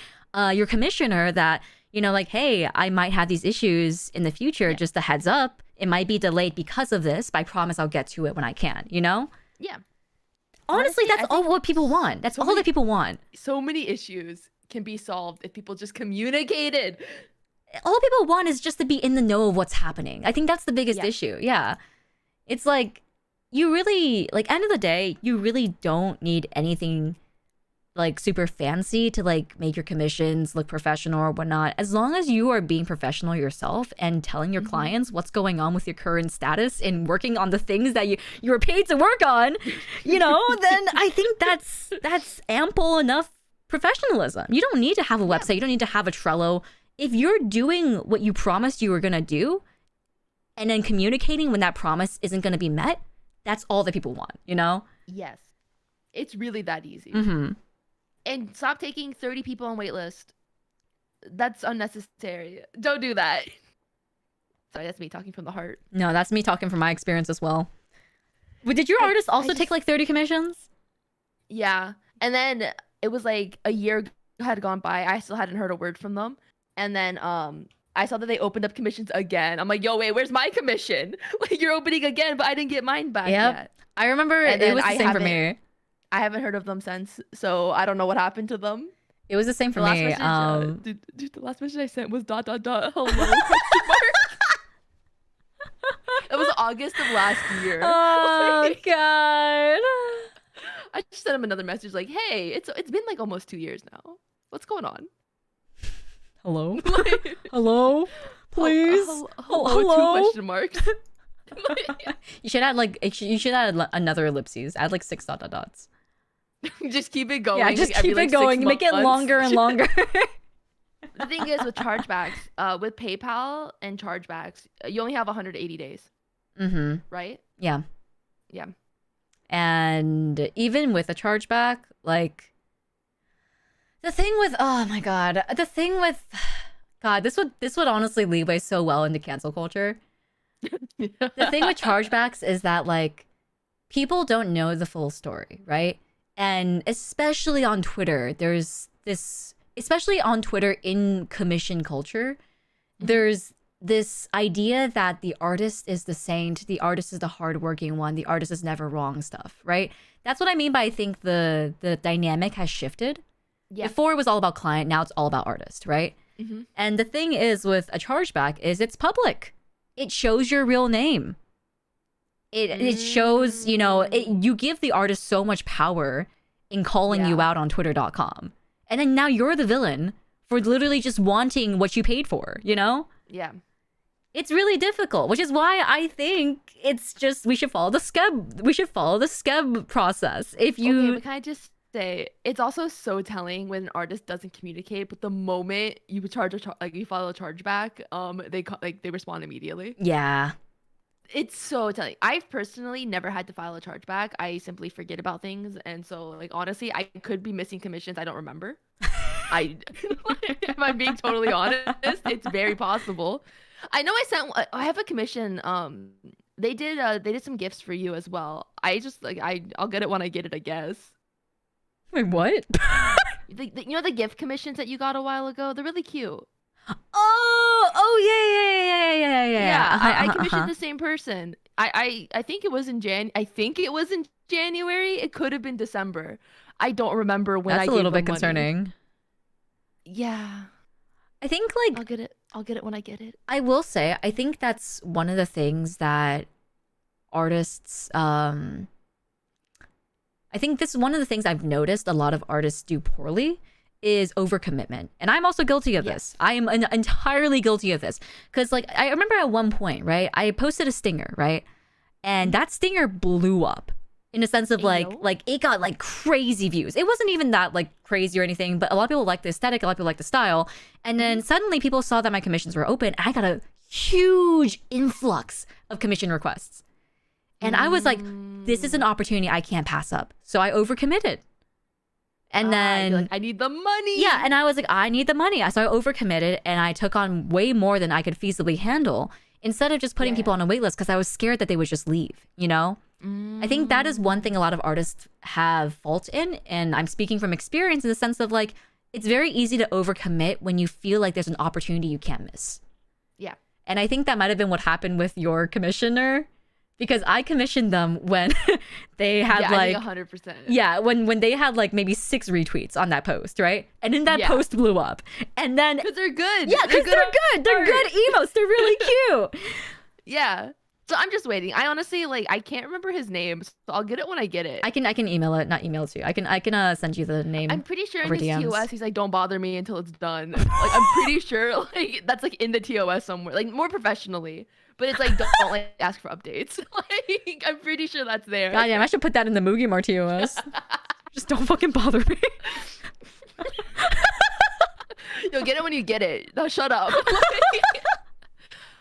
commissioner that, you know, like, hey, I might have these issues in the future, just a heads up. It might be delayed because of this, but I promise I'll get to it when I can, you know? Yeah. Honestly, that's all what people want. That's all that people want. So many issues can be solved if people just communicated. All people want is just to be in the know of what's happening. I think that's the biggest issue. Yeah. It's like, you really, like, end of the day, you really don't need anything like super fancy to like make your commissions look professional or whatnot. As long as you are being professional yourself and telling your clients what's going on with your current status and working on the things that you were paid to work on, you know, then I think that's ample enough professionalism. You don't need to have a website. You don't need to have a Trello. If you're doing what you promised you were going to do and then communicating when that promise isn't going to be met, that's all that people want, you know? Yes. It's really that easy. And stop taking 30 people on waitlist. That's unnecessary. Don't do that. Sorry, that's me talking from the heart. No, that's me talking from my experience as well. But did your artist also take like 30 commissions? Yeah. And then it was like a year had gone by. I still hadn't heard a word from them. And then I saw that they opened up commissions again. I'm like, yo, wait, where's my commission? Like, you're opening again, but I didn't get mine back yet. I remember it was the same for me. I haven't heard of them since, so I don't know what happened to them. It was the same for me. Dude, the last message I sent was ... hello. It was August of last year. Oh god. I just sent him another message like, hey, it's been like almost 2 years now. What's going on? Hello? Hello? Please? Hello? 2 question marks. You should add another ellipses. Add like 6 ... Just keep it going. Yeah, just keep it going. Make it longer and longer. The thing is with chargebacks, with PayPal and chargebacks, you only have 180 days. Right? Yeah. Yeah. And even with a chargeback, like the thing with this would honestly leeway so well into cancel culture. The thing with chargebacks is that like people don't know the full story, right? And especially on Twitter, especially on Twitter in commission culture, there's this idea that the artist is the saint, the artist is the hardworking one, the artist is never wrong stuff, right? That's what I mean by I think the dynamic has shifted. Yeah. Before it was all about client, now it's all about artist, right? And the thing is with a chargeback is it's public. It shows your real name. It shows, you know, you give the artist so much power in calling you out on twitter.com. And then now you're the villain for literally just wanting what you paid for, you know? Yeah. It's really difficult, which is why I think it's just we should follow the scub. We should follow the scub process. If you okay, but can I just say it's also so telling when an artist doesn't communicate, but the moment you you follow a chargeback, they respond immediately. Yeah. It's so telling. I've personally never had to file a chargeback. I simply forget about things, and so like honestly, I could be missing commissions I don't remember. I, if I'm being totally honest, it's very possible. I know I have a commission. They did some gifts for you as well. I just like I'll get it when I get it, I guess. Wait, what? You know the gift commissions that you got a while ago? They're really cute. Oh, yeah. Yeah, I commissioned the same person. I think it was in I think it was in January. It could have been December. I don't remember when That's I a little gave bit them money. concerning. Yeah. I think like I'll get it when I get it. I will say I think that's one of the things that artists I think this is one of the things I've noticed a lot of artists do poorly is overcommitment. And I'm also guilty of this. I am entirely guilty of this. Because, like, I remember at one point, right, I posted a stinger, right? And that stinger blew up in a sense of like it got like crazy views. It wasn't even that like crazy or anything, but a lot of people liked the aesthetic, a lot of people liked the style. And then suddenly people saw that my commissions were open and I got a huge influx of commission requests. And I was like, this is an opportunity I can't pass up. So I overcommitted. And then like, I need the money. Yeah, and I was like, I need the money. So I overcommitted and I took on way more than I could feasibly handle instead of just putting people on a wait list because I was scared that they would just leave, you know? I think that is one thing a lot of artists have fault in. And I'm speaking from experience in the sense of like, it's very easy to overcommit when you feel like there's an opportunity you can't miss. Yeah. And I think that might have been what happened with your commissioner. Because I commissioned them when they had like 100%. Yeah, when they had like maybe 6 retweets on that post, right? And then that post blew up. And then because they're good. Yeah, because they're good. They're good emotes. They're really cute. Yeah. So I'm just waiting. I honestly like I can't remember his name, so I'll get it when I get it. I can email it, not email it to you. I can send you the name. I'm pretty sure in his DMs. TOS he's like, don't bother me until it's done. Like I'm pretty sure like that's like in the TOS somewhere, like more professionally. But it's like don't like ask for updates. Like I'm pretty sure that's there. God damn, I should put that in the Mugi Mar TOS. Just don't fucking bother me. You'll get it when you get it. No, shut up.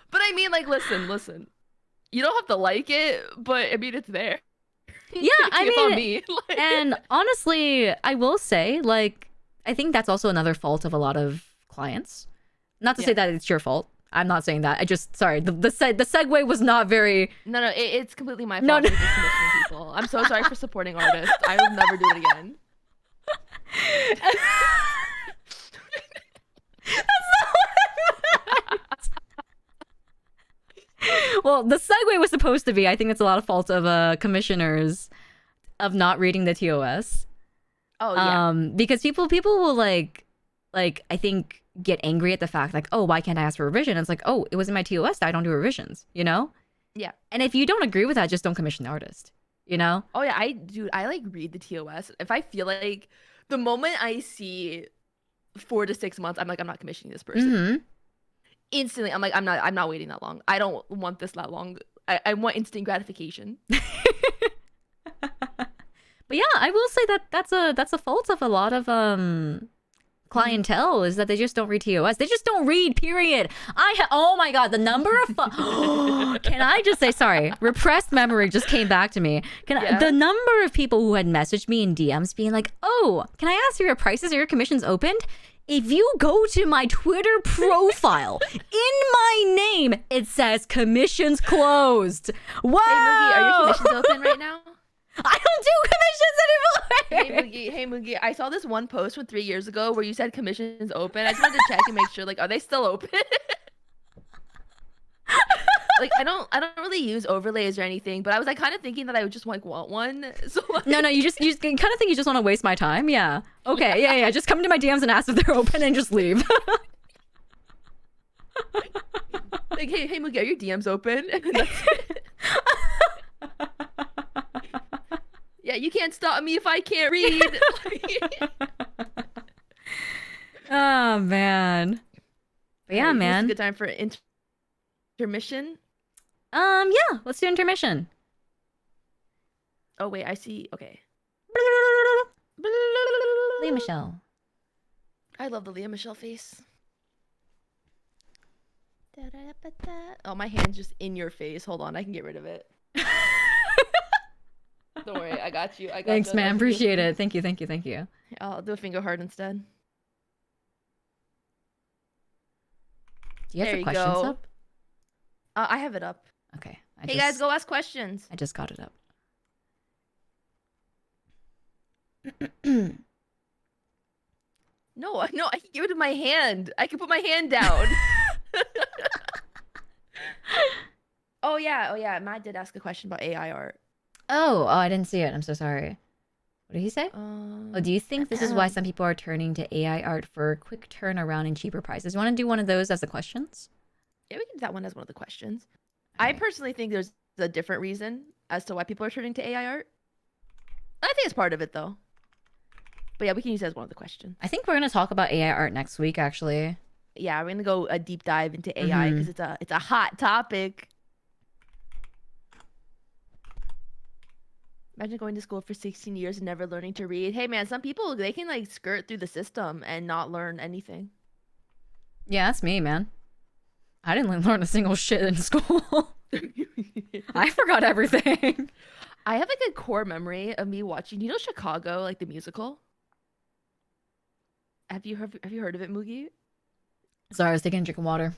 But I mean, like, listen. You don't have to like it, but I mean, it's there. Yeah, I mean, on me. Like... And honestly, I will say, like, I think that's also another fault of a lot of clients. Not to say that it's your fault. I'm not saying that. I just, sorry, the segue was not very... No, it's completely my fault for just commissioning people. I'm so sorry for supporting artists. I will never do it again. That's not what I meant. Well, the segue was supposed to be, I think it's a lot of fault of commissioners of not reading the TOS. Oh, yeah. Because people will like, I think... get angry at the fact like, oh, why can't I ask for a revision? It's like, oh, it was in my TOS that I don't do revisions, you know? Yeah. And if you don't agree with that, just don't commission the artist, you know? Oh yeah, I like read the TOS. If I feel like the moment I see 4 to 6 months, I'm like, I'm not commissioning this person. Instantly, I'm like, I'm not waiting that long. I don't want this that long. I want instant gratification. But yeah, I will say that that's a fault of a lot of clientele is that they just don't read TOS. They just don't read, period. Oh my god, the number of can I just say, sorry, repressed memory just came back to me. The number of people who had messaged me in DMs being like, oh, can I ask your prices? Are your commissions opened? If you go to my Twitter profile, in my name, it says commissions closed. Whoa! Hey, Mugi, are your commissions open right now? I don't do commissions anymore. Hey Mugi, I saw this one post from 3 years ago where you said commissions open. I just wanted to check and make sure, like, are they still open? Like, I don't really use overlays or anything, but I was like kind of thinking that I would just like want one. So like... No, you kind of think you just want to waste my time. Yeah. Okay. Yeah. Just come to my DMs and ask if they're open and just leave. Like, hey Mugi, are your DMs open? And that's it. Yeah, you can't stop me if I can't read. Oh man. But yeah, man. It's a good time for intermission. Yeah, let's do intermission. Oh wait, I see. Okay. Leah Michelle. I love the Leah Michelle face. Oh, my hand's just in your face. Hold on, I can get rid of it. Don't worry, I got you. Thanks, man. Appreciate it. Thank you. I'll do a finger heart instead. Do you have There the you questions go. up? I have it up. Okay. Hey guys, go ask questions. I just got it up. No, I can give it to my hand. I can put my hand down. Oh yeah. Matt did ask a question about AI art. Oh, I didn't see it. I'm so sorry. What did he say? Oh, do you think this is why some people are turning to AI art for quick turnaround and cheaper prices? You want to do one of those as the questions? Yeah, we can do that one as one of the questions. Okay. I personally think there's a different reason as to why people are turning to AI art. I think it's part of it though. But yeah, we can use it as one of the questions. I think we're gonna talk about AI art next week, actually. Yeah, we're gonna go a deep dive into AI because it's a hot topic. Imagine going to school for 16 years and never learning to read. Hey man, some people, they can like skirt through the system and not learn anything. Yeah, that's me, man. I didn't learn a single shit in school. I forgot everything. I have like a core memory of me watching, you know, Chicago, like the musical? Have you heard of it, Mugi? Sorry, I was taking a drink of water.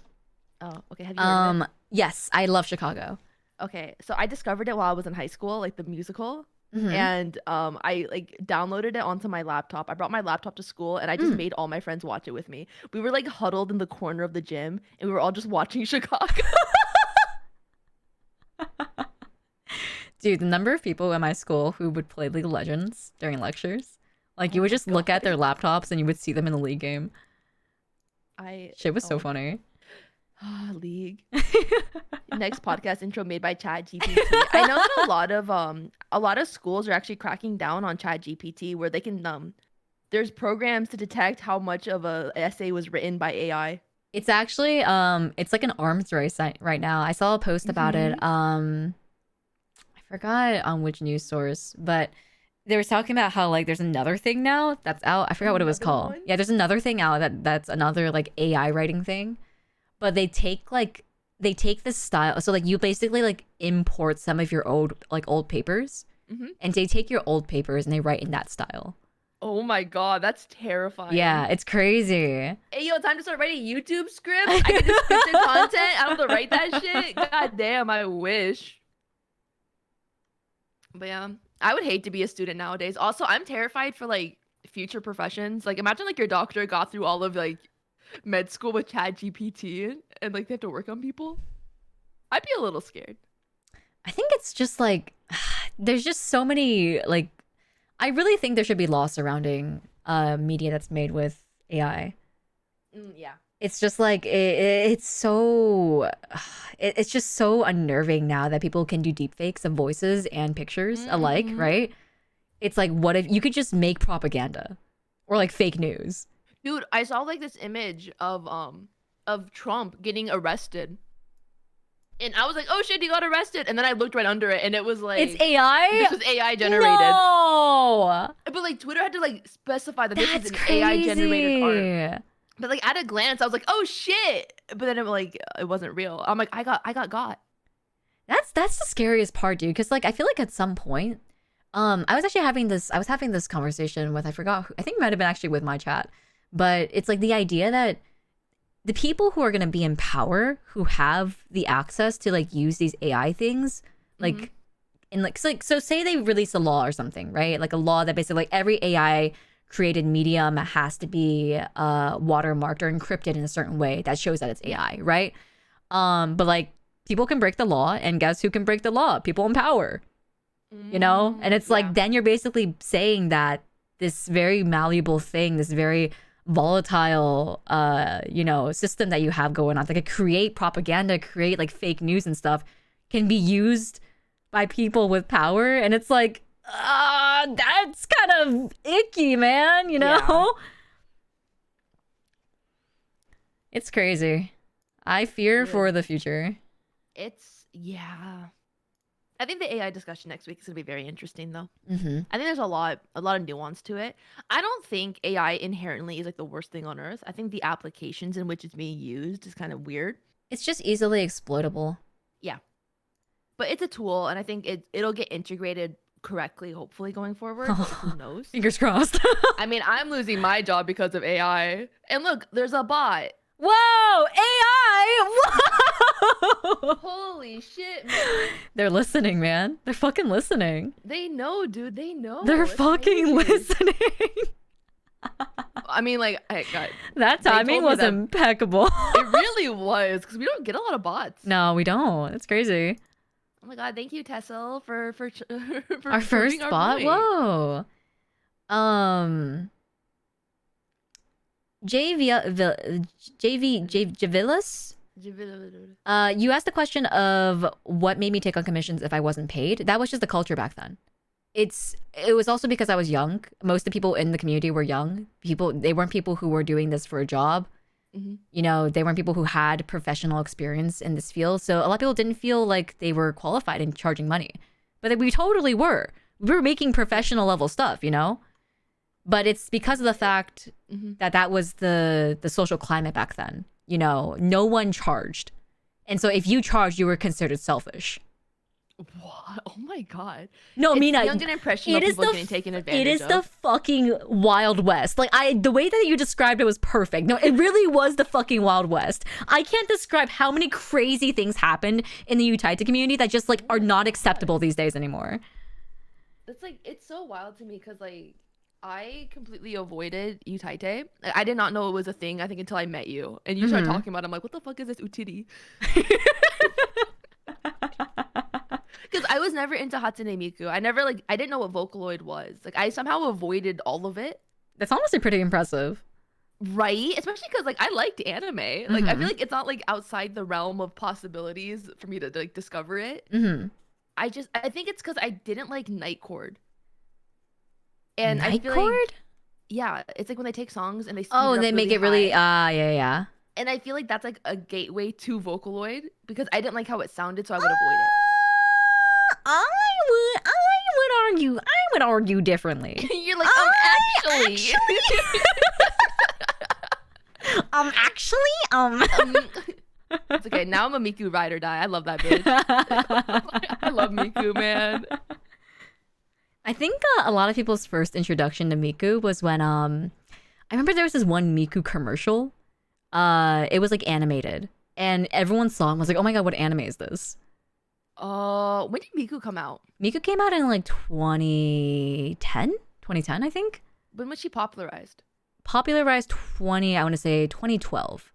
Oh, okay. Have you heard of it? Yes, I love Chicago. Okay, so I discovered it while I was in high school, like the musical. And I like downloaded it onto my laptop. I brought my laptop to school and I just made all my friends watch it with me. We were like huddled in the corner of the gym and we were all just watching Chicago. Dude, the number of people in my school who would play League of Legends during lectures, like you would just look at their laptops and you would see them in the League game. Shit was so funny. League. Next podcast intro made by ChatGPT. I know that a lot of schools are actually cracking down on ChatGPT where they can there's programs to detect how much of a essay was written by AI. It's actually it's like an arms race right now. I saw a post about it. I forgot on which news source, but they were talking about how like there's another thing now that's out. I forgot what it was called. Yeah, there's another thing out that's another like AI writing thing. But they take this style, so like you basically like import some of your old papers, and they take your old papers and they write in that style. Oh my god, that's terrifying. Yeah, it's crazy. Hey yo, time to start writing YouTube scripts. I can do scripted content. I don't have to write that shit. God damn, I wish. But yeah, I would hate to be a student nowadays. Also, I'm terrified for like future professions. Like imagine like your doctor got through all of like med school with ChatGPT and like they have to work on people. I'd be a little scared. I think it's just like there's just so many like I really think there should be laws surrounding media that's made with AI. Yeah. It's just like it's so it's just so unnerving now that people can do deepfakes of voices and pictures alike, right? It's like what if you could just make propaganda or like fake news? Dude, I saw like this image of Trump getting arrested. And I was like, oh shit, he got arrested. And then I looked right under it and it was like it's AI? This was AI generated. No! But like Twitter had to like specify that That's this is an crazy. AI generated art. But like at a glance, I was like, oh shit. But then it wasn't real. I'm like, I got. That's the scariest part, dude. Cause like I feel like at some point, I was having this conversation with I forgot who, I think it might have been actually with my chat. But it's like the idea that the people who are going to be in power, who have the access to like use these AI things, like in like so say they release a law or something, right? Like a law that basically like every AI created medium has to be watermarked or encrypted in a certain way that shows that it's AI, right? But like people can break the law, and guess who can break the law? People in power, you know? And it's like then you're basically saying that this very malleable thing, this very volatile system that you have going on, like create propaganda, create like fake news and stuff, can be used by people with power. And it's like that's kind of icky, man, you know? It's crazy. I fear for the future. I think the AI discussion next week is going to be very interesting, though. I think there's a lot of nuance to it. I don't think AI inherently is like the worst thing on earth. I think the applications in which it's being used is kind of weird. It's just easily exploitable. Yeah. But it's a tool, and I think it'll get integrated correctly, hopefully, going forward. Who knows? Fingers crossed. I mean, I'm losing my job because of AI. And look, there's a bot. Whoa, AI! Whoa! Holy shit, man. They're listening, man. They're fucking listening. They know, dude. They know. They're It's fucking amazing. listening. I mean, like, That timing was impeccable. It really was, because we don't get a lot of bots. No, we don't. It's crazy. Oh my god, thank you, Tessel, for Our first bot. Whoa. Javillas? You asked the question of what made me take on commissions if I wasn't paid. That was just the culture back then. It was also because I was young. Most of the people in the community were young. They weren't people who were doing this for a job. Mm-hmm. You know, they weren't people who had professional experience in this field. So a lot of people didn't feel like they were qualified in charging money. But we totally were. We were making professional level stuff, you know? But it's because of the fact that that was the social climate back then. You know, no one charged. And so if you charged, you were considered selfish. What? Oh my god. No, Mina, young and impressionable people getting taken advantage of. It is the fucking Wild West. Like, the way that you described it was perfect. No, it really was the fucking Wild West. I can't describe how many crazy things happened in the Utaita community that just, like, are not acceptable these days anymore. It's like, it's so wild to me because, like, I completely avoided Utaite. I did not know it was a thing, I think, until I met you. And you started talking about it. I'm like, what the fuck is this Utiri? Because I was never into Hatsune Miku. I didn't know what Vocaloid was. Like, I somehow avoided all of it. That's honestly pretty impressive. Right? Especially because, like, I liked anime. Like, I feel like it's not, like, outside the realm of possibilities for me to, like, discover it. I think it's because I didn't like Night Chord. And Night I feel Chord? like, yeah, it's like when they take songs and they speed oh, it up they make really it really, high. yeah. And I feel like that's, like, a gateway to Vocaloid because I didn't like how it sounded, so I would avoid it. I would argue differently. You're like, actually. It's okay. Now I'm a Miku ride or die. I love that bitch. I love Miku, man. I think a lot of people's first introduction to Miku was when I remember there was this one Miku commercial. It was like animated, and everyone's song was like, "Oh my god, what anime is this?" When did Miku come out? Miku came out in like 2010, I think. When was she popularized? Popularized I want to say 2012.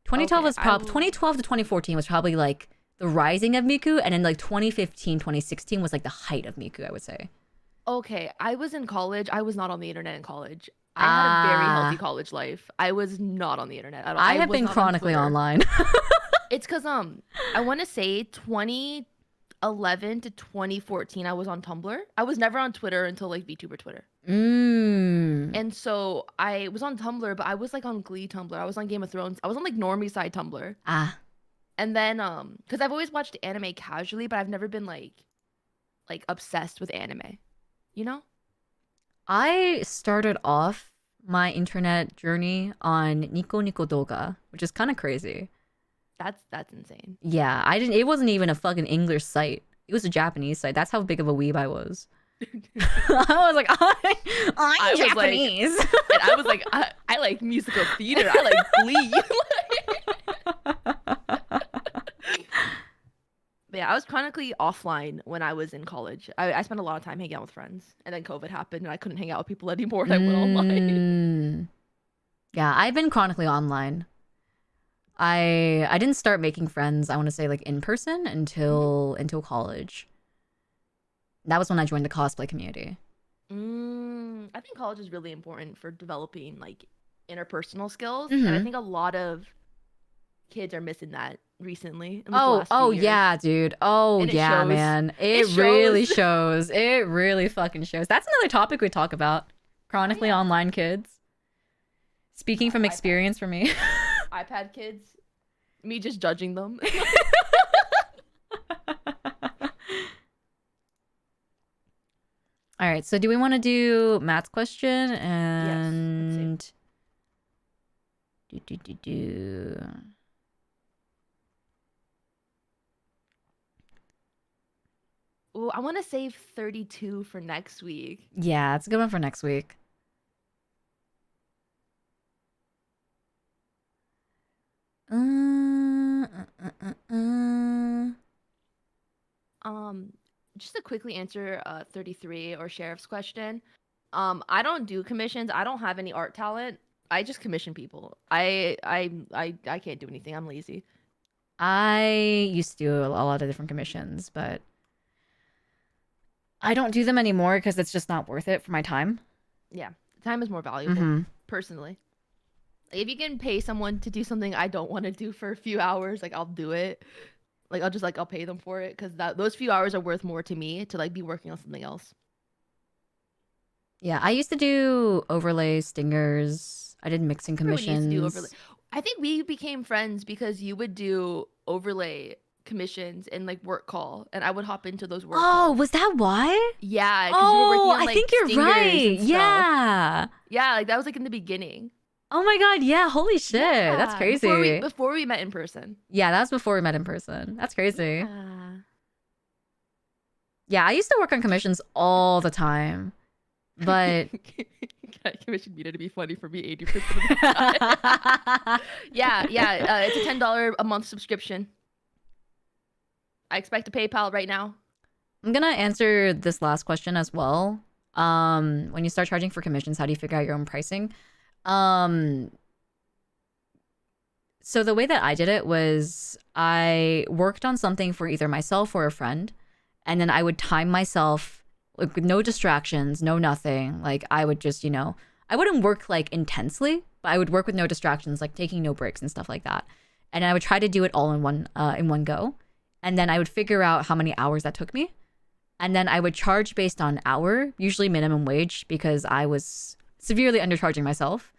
2012 was 2012 to 2014 was probably like the rising of Miku, and then like 2015, 2016 was like the height of Miku, I would say. Okay, I was in college. I was not on the internet in college. I had a very healthy college life. I was not on the internet at all. I have been chronically online. It's because I want to say 2011 to 2014 I was on Tumblr. I was never on Twitter until like VTuber Twitter. And so I was on Tumblr, but I was like on Glee Tumblr. I was on Game of Thrones. I was on like normie side Tumblr. And then because I've always watched anime casually, but I've never been like obsessed with anime. You know? I started off my internet journey on Nico Nico Doga, which is kind of crazy. That's insane. Yeah, it wasn't even a fucking English site. It was a Japanese site. That's how big of a weeb I was. I was like, I'm Japanese. Like, and I was like, I like musical theater. I like Glee. But yeah, I was chronically offline when I was in college. I spent a lot of time hanging out with friends, and then COVID happened, and I couldn't hang out with people anymore, and I went online. Yeah, I've been chronically online. I didn't start making friends, I want to say, like, in person until college. That was when I joined the cosplay community. I think college is really important for developing, like, interpersonal skills, and I think a lot of kids are missing that recently. Yeah, dude. Yeah, man. It really shows. It really fucking shows. That's another topic we talk about. Chronically online kids. Speaking from experience for me. iPad kids. Me just judging them. All right, so do we want to do Matt's question and do. Oh, I want to save 32 for next week. Yeah, it's a good one for next week. Just to quickly answer 33 or Sheriff's question. I don't do commissions. I don't have any art talent. I just commission people. I can't do anything. I'm lazy. I used to do a lot of different commissions, but I don't do them anymore because it's just not worth it for my time. Yeah, time is more valuable, personally. Like, if you can pay someone to do something I don't want to do for a few hours, like I'll do it. Like I'll pay them for it because those few hours are worth more to me to like be working on something else. Yeah, I used to do overlays, stingers. I did mixing commissions. Used to do overlay. I think we became friends because you would do overlay commissions and like work call, and I would hop into those work calls. Was that why? Yeah, because you were working on like I think you're right. Yeah. Yeah, like that was like in the beginning. Oh my god, yeah, holy shit. Yeah. That's crazy. Before we met in person. Yeah, that was before we met in person. That's crazy. Yeah, I used to work on commissions all the time. But I commissioned Mina to be funny for me 80% of the time. yeah. It's a $10 a month subscription. I expect a PayPal right now. I'm gonna answer this last question as well. When you start charging for commissions, how do you figure out your own pricing? So the way that I did it was I worked on something for either myself or a friend, and then I would time myself, like, with no distractions, no nothing. Like I would just, I wouldn't work like intensely, but I would work with no distractions, like taking no breaks and stuff like that. And I would try to do it all in one go. And then I would figure out how many hours that took me. And then I would charge based on hour, usually minimum wage, because I was severely undercharging myself.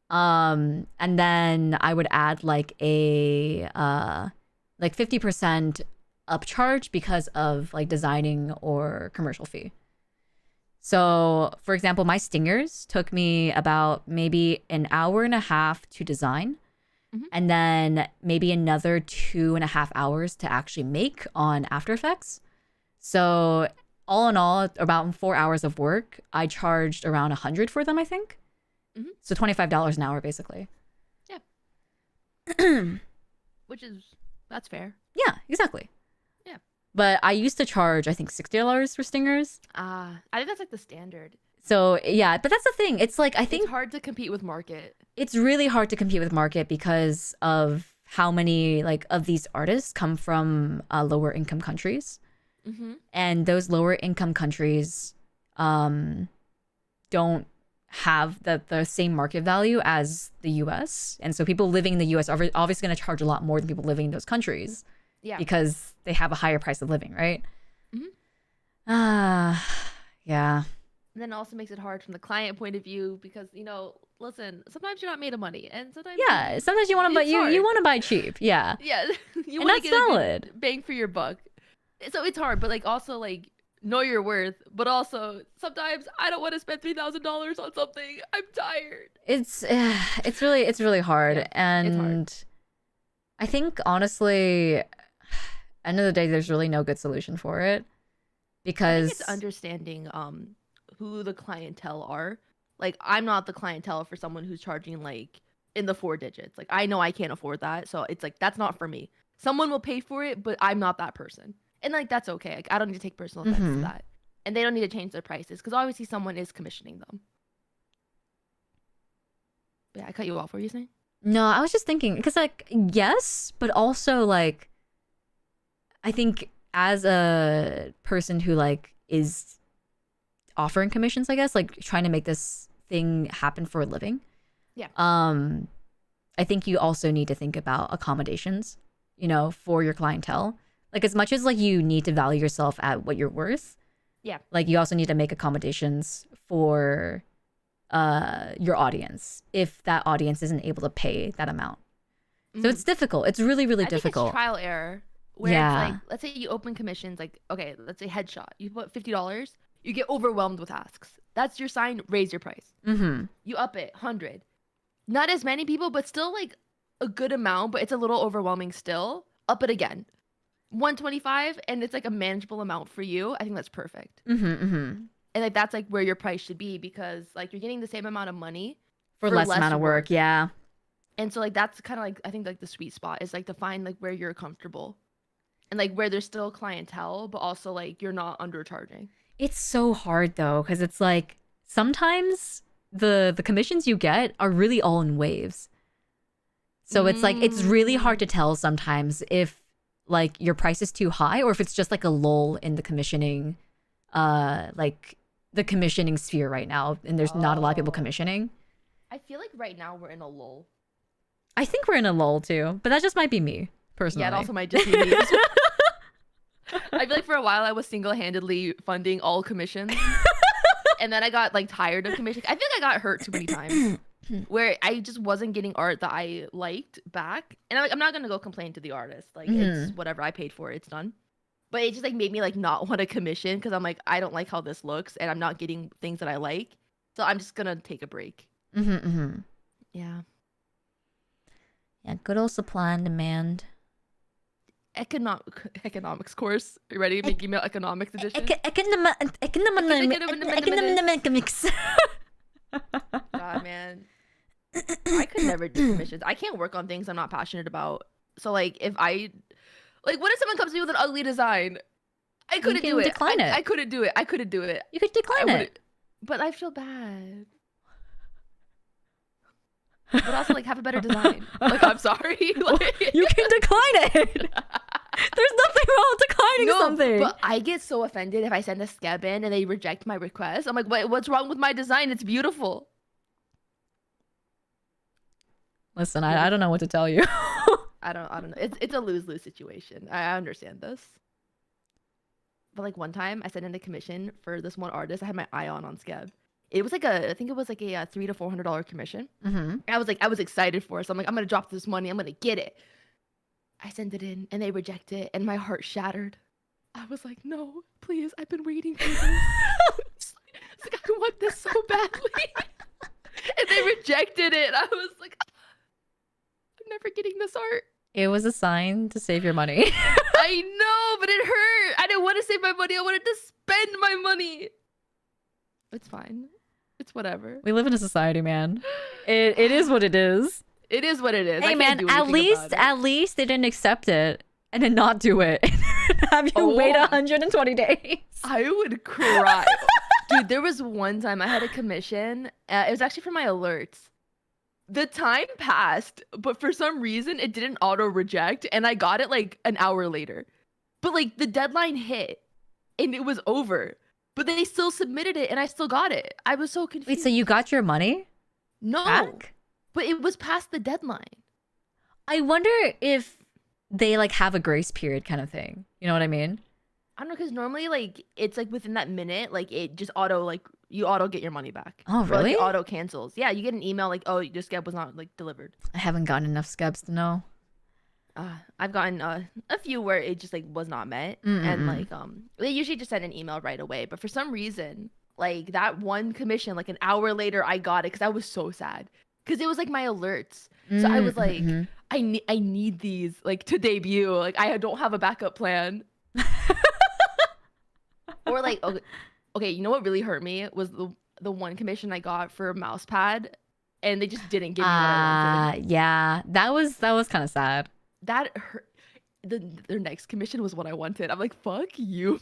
And then I would add like a 50% upcharge because of like designing or commercial fee. So, for example, my stingers took me about maybe an hour and a half to design, and then maybe another 2.5 hours to actually make on After Effects. So, all in all, about 4 hours of work, I charged around 100 for them, I think. So $25 an hour, basically. Yeah. That's fair. Yeah, exactly. Yeah. But I used to charge, I think, $60 for stingers. I think that's like the standard. So yeah, but that's the thing. It's like, I think it's hard to compete with market. It's really hard to compete with market because of how many like of these artists come from lower income countries, and those lower income countries don't have the same market value as the U.S. And so people living in the U.S. are obviously going to charge a lot more than people living in those countries, because they have a higher price of living, right? Yeah. And then it also makes it hard from the client point of view because, listen, sometimes you're not made of money, and sometimes sometimes you want to buy you want to buy cheap, yeah, you want to get solid. A good bang for your buck. So it's hard, but like also like know your worth, but also sometimes I don't want to spend $3,000 on something. I'm tired. It's really hard, and it's hard. I think honestly, end of the day, there's really no good solution for it, because it's understanding who the clientele are. Like, I'm not the clientele for someone who's charging like in the 4 digits. Like, I know I can't afford that, so it's like that's not for me. Someone will pay for it, but I'm not that person, and like that's okay. Like, I don't need to take personal offense to that, and they don't need to change their prices because obviously someone is commissioning them. But yeah, I cut you off. What were you saying? No, I was just thinking because like yes, but also like I think as a person who like is offering commissions, I guess, like trying to make this thing happen for a living. Yeah. I think you also need to think about accommodations, for your clientele. Like, as much as like you need to value yourself at what you're worth. Yeah. Like, you also need to make accommodations for your audience if that audience isn't able to pay that amount. So it's difficult. It's really, really difficult. Think it's trial error. Where it's like, let's say you open commissions, like, okay, let's say headshot. You put $50. You get overwhelmed with asks. That's your sign. Raise your price. You up it 100. Not as many people, but still like a good amount. But it's a little overwhelming still. Up it again. 125, and it's like a manageable amount for you. I think that's perfect. And like that's like where your price should be, because like you're getting the same amount of money for less amount of work. Yeah. And so like that's kind of like I think like the sweet spot is like to find like where you're comfortable. And like where there's still clientele, but also like you're not undercharging. It's so hard though, because it's like sometimes the commissions you get are really all in waves. So it's like it's really hard to tell sometimes if like your price is too high or if it's just like a lull in the commissioning like the commissioning sphere right now and there's not a lot of people commissioning. I feel like right now we're in a lull. I think we're in a lull too, but that just might be me personally. Yeah, it also might just be me. I feel like for a while I was single-handedly funding all commissions. And then I got like tired of commissions. I think I got hurt too many times where I just wasn't getting art that I liked back. And I'm not gonna go complain to the artist. Like it's whatever, I paid for it, it's done. But it just like made me like not want to commission because I'm like, I don't like how this looks and I'm not getting things that I like. So I'm just gonna take a break. Yeah. Yeah, good old supply and demand. Economics course. You ready? Migi Mail economics edition. Economics. God, man. I could never do commissions. I can't work on things I'm not passionate about. So like if I like what if someone comes to me with an ugly design? I couldn't do it. Decline it. I couldn't do it. I couldn't do it. You could decline it. But I feel bad. But also like have a better design. Like I'm sorry. Like, you can decline it. There's nothing wrong with declining something. But I get so offended if I send a skeb in and they reject my request. I'm like, what's wrong with my design? It's beautiful. Listen, I don't know what to tell you. I don't know. It's a lose-lose situation. I understand this. But like one time I sent in a commission for this one artist. I had my eye on skeb. It was like I think it was like a $300 to $400 commission. I was excited for it. So I'm like, I'm gonna drop this money. I'm gonna get it. I sent it in and they reject it and my heart shattered. I was like, no, please, I've been waiting for this. It's like, I want this so badly. And they rejected it. I was like, I'm never getting this art. It was a sign to save your money. I know, but it hurt. I didn't want to save my money. I wanted to spend my money. It's fine. It's whatever. We live in a society, man. It is what it is. It is what it is. Hey, man, at least they didn't accept it and then not do it. Have you wait 120 days. I would cry. Dude, there was one time I had a commission. It was actually for my alerts. The time passed, but for some reason it didn't auto reject and I got it like an hour later. But like the deadline hit and it was over. But they still submitted it and I still got it. I was so confused. Wait, so you got your money? No. Back? But it was past the deadline. I wonder if they like have a grace period kind of thing. You know what I mean? I don't know, because normally like it's like within that minute, like it just auto you auto get your money back. Oh, really? Or, like, it auto cancels. Yeah, you get an email like, oh, your scab was not like delivered. I haven't gotten enough scabs to know. I've gotten a few where it just like was not met, and like they usually just send an email right away. But for some reason, like that one commission, like an hour later, I got it because I was so sad because it was like my alerts. So I was like, I need these like to debut. Like I don't have a backup plan. Or like okay, you know what really hurt me was the one commission I got for a mouse pad, and they just didn't give me what I wanted. Yeah, that was kind of sad. That hurt. Their next commission was what I wanted. I'm like, fuck you.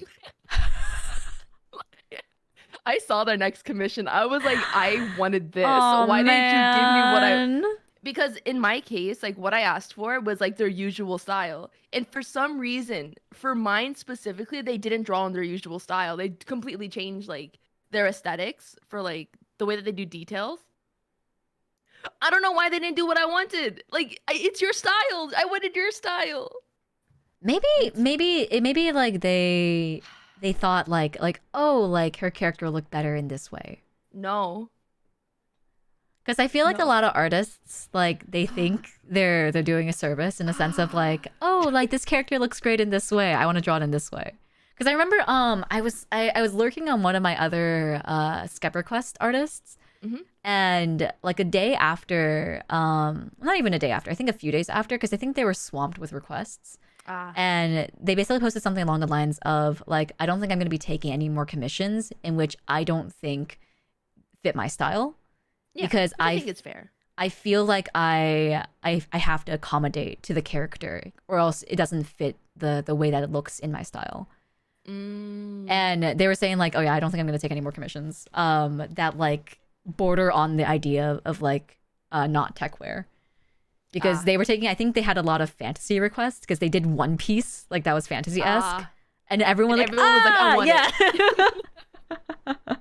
I saw their next commission. I was like, I wanted this. Oh, why didn't you give me what I... Because in my case, like what I asked for was like their usual style. And for some reason, for mine specifically, they didn't draw on their usual style. They completely changed like their aesthetics for like the way that they do details. I don't know why they didn't do what I wanted. Like, it's your style. I wanted your style. Maybe like they thought like oh, like her character looked better in this way. No. Because I feel like a lot of artists, like they think they're doing a service in a sense of like, oh, like this character looks great in this way. I want to draw it in this way. Because I remember I was lurking on one of my other Skep request artists. And like a day after, not even a day after, I think a few days after, because I think they were swamped with requests. And they basically posted something along the lines of like, I don't think I'm going to be taking any more commissions in which I don't think fit my style. Yeah, because I think it's fair. I feel like I have to accommodate to the character or else it doesn't fit the way that it looks in my style. Mm. And they were saying like, oh yeah, I don't think I'm gonna take any more commissions that like border on the idea of like not tech wear. Because they were taking, I think they had a lot of fantasy requests because they did One Piece, like that was fantasy-esque. And everyone was like, I want it.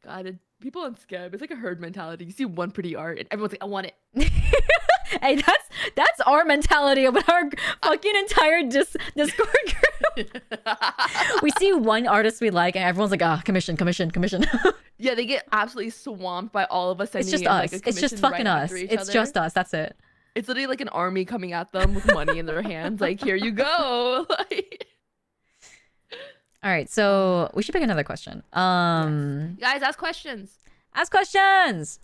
God, people on Scab, it's like a herd mentality. You see one pretty art and everyone's like, I want it. Hey, that's our mentality about our fucking entire Discord group. We see one artist we like and everyone's like, commission. Yeah, they get absolutely swamped by all of us sending It's just in, us. like, a It's just commission fucking right us. after each It's other. just us. That's it. It's literally like an army coming at them with money in their hands. Like, here you go. Like... All right, so we should pick another question. Yes. Guys, ask questions. Ask questions.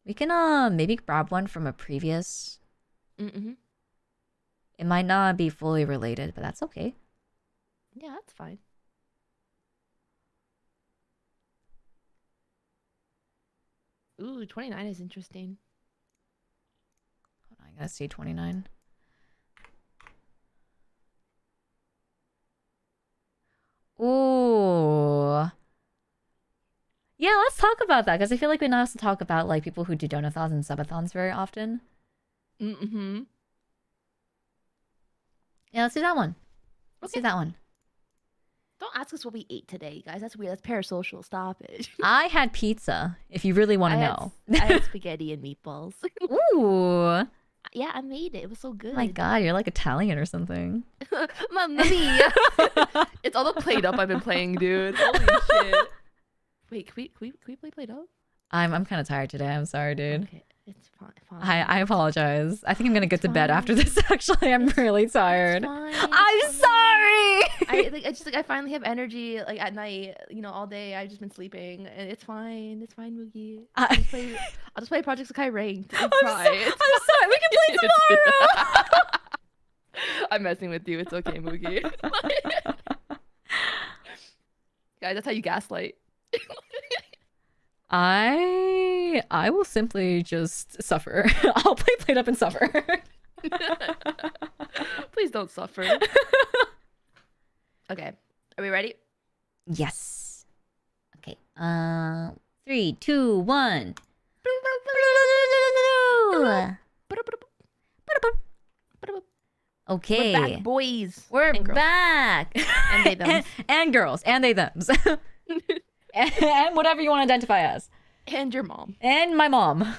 We can maybe grab one from a previous. Mm-hmm. It might not be fully related, but that's okay. Yeah, that's fine. Ooh, 29 is interesting. Hold on, I gotta see 29. Ooh. Yeah, let's talk about that because I feel like we not to talk about like people who do donathons and subathons very often. Mm-hmm. Yeah, let's do that one. Let's Okay. do that one. Don't ask us what we ate today, guys. That's weird. That's parasocial. Stop it. I had pizza, if you really want to know. I had spaghetti and meatballs. Ooh. Yeah, I made it. It was so good. My God, you're like Italian or something. Mamma mia. It's all the Play Up I've been playing, dude. Holy shit. Wait, can we play Play Up? I'm kind of tired today. I'm sorry, dude. Okay, it's fine. I apologize. I think I'm gonna get to bed fine. after this. Actually, I'm really tired. Fine, I'm sorry. I finally have energy like at night. You know, all day I've just been sleeping, and it's fine. It's fine, Moogie. I'll just play Project Sakai ranked. And cry. I'm sorry. We can play tomorrow. I'm messing with you. It's okay, Moogie. Guys, that's how you gaslight. I will simply just suffer. I'll play Played Up and suffer. Please don't suffer. Okay. Are we ready? Yes. Okay. 3, 2, 1. Okay. We're back, boys. We're and girls. back. And they thems. and girls. And they thems. and whatever you want to identify as. And your mom. And my mom.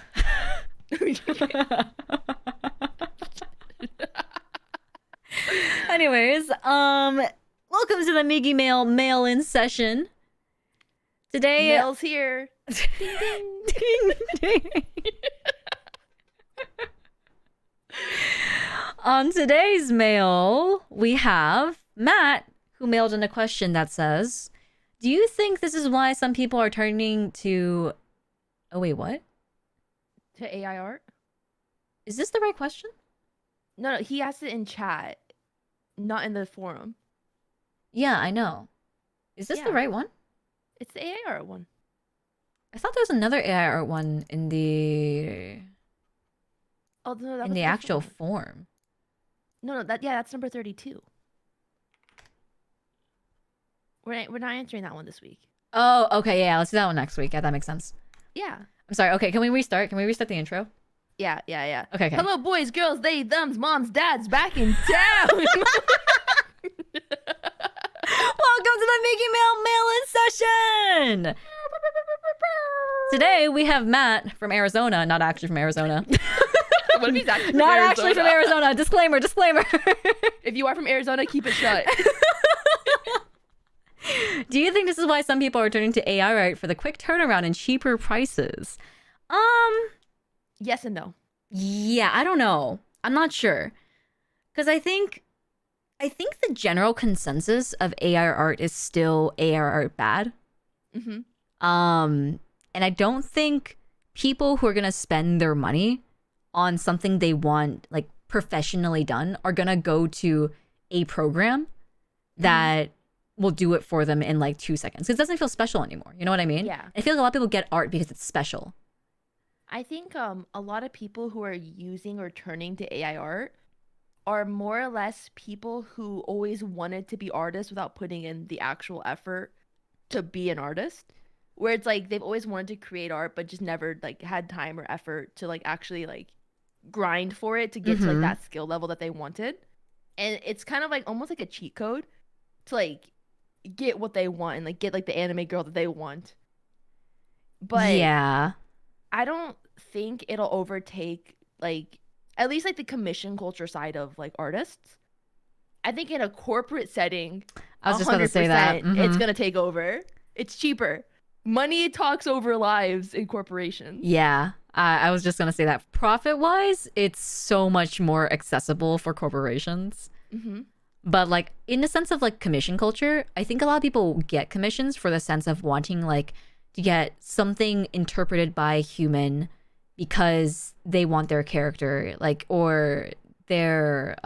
Anyways, welcome to the Migi Mail mail-in session. Today, Mail's here. ding, ding, ding. On today's mail, we have Matt, who mailed in a question that says, do you think this is why some people are turning to... Oh, wait, what? To AI art? Is this the right question? No, he asked it in chat, not in the forum. Yeah, I know. Is this the right one? It's the AI art one. I thought there was another AI art one in the... Oh, no, that in was the first actual one. form. No, that's number 32. We're not answering that one this week. Oh, okay, yeah, let's do that one next week. Yeah, that makes sense. Yeah. I'm sorry. Okay, can we restart? Can we restart the intro? Yeah. Okay. Hello, boys, girls, they, thems, moms, dads, back in town. Welcome to the Migi Mail mail-in session. Today we have Matt from Arizona, not actually from Arizona. What if he's actually from Not Arizona? actually from Arizona. Disclaimer. If you are from Arizona, keep it shut. Do you think this is why some people are turning to AI art for the quick turnaround and cheaper prices? Yes and no. Yeah, I don't know. I'm not sure. Because I think the general consensus of AI art is still AI art bad. Mm-hmm. And I don't think people who are gonna spend their money on something they want like professionally done are gonna go to a program that will do it for them in like 2 seconds. It doesn't feel special anymore. You know what I mean? Yeah. I feel like a lot of people get art because it's special. I think a lot of people who are using or turning to AI art are more or less people who always wanted to be artists without putting in the actual effort to be an artist. Where it's like they've always wanted to create art but just never like had time or effort to like actually like grind for it to get to like Mm-hmm. that skill level that they wanted. And it's kind of like almost like a cheat code to like get what they want and like get like the anime girl that they want. But Yeah. I don't think it'll overtake like at least like the commission culture side of like artists. I think in a corporate setting, I was a just about to hundred say that. percent, it's Mm-hmm. gonna take over. It's cheaper. Money talks over lives in corporations. Yeah. I was just gonna say that profit wise, it's so much more accessible for corporations. Hmm. But like in the sense of like commission culture, I think a lot of people get commissions for the sense of wanting like to get something interpreted by a human because they want their character like or their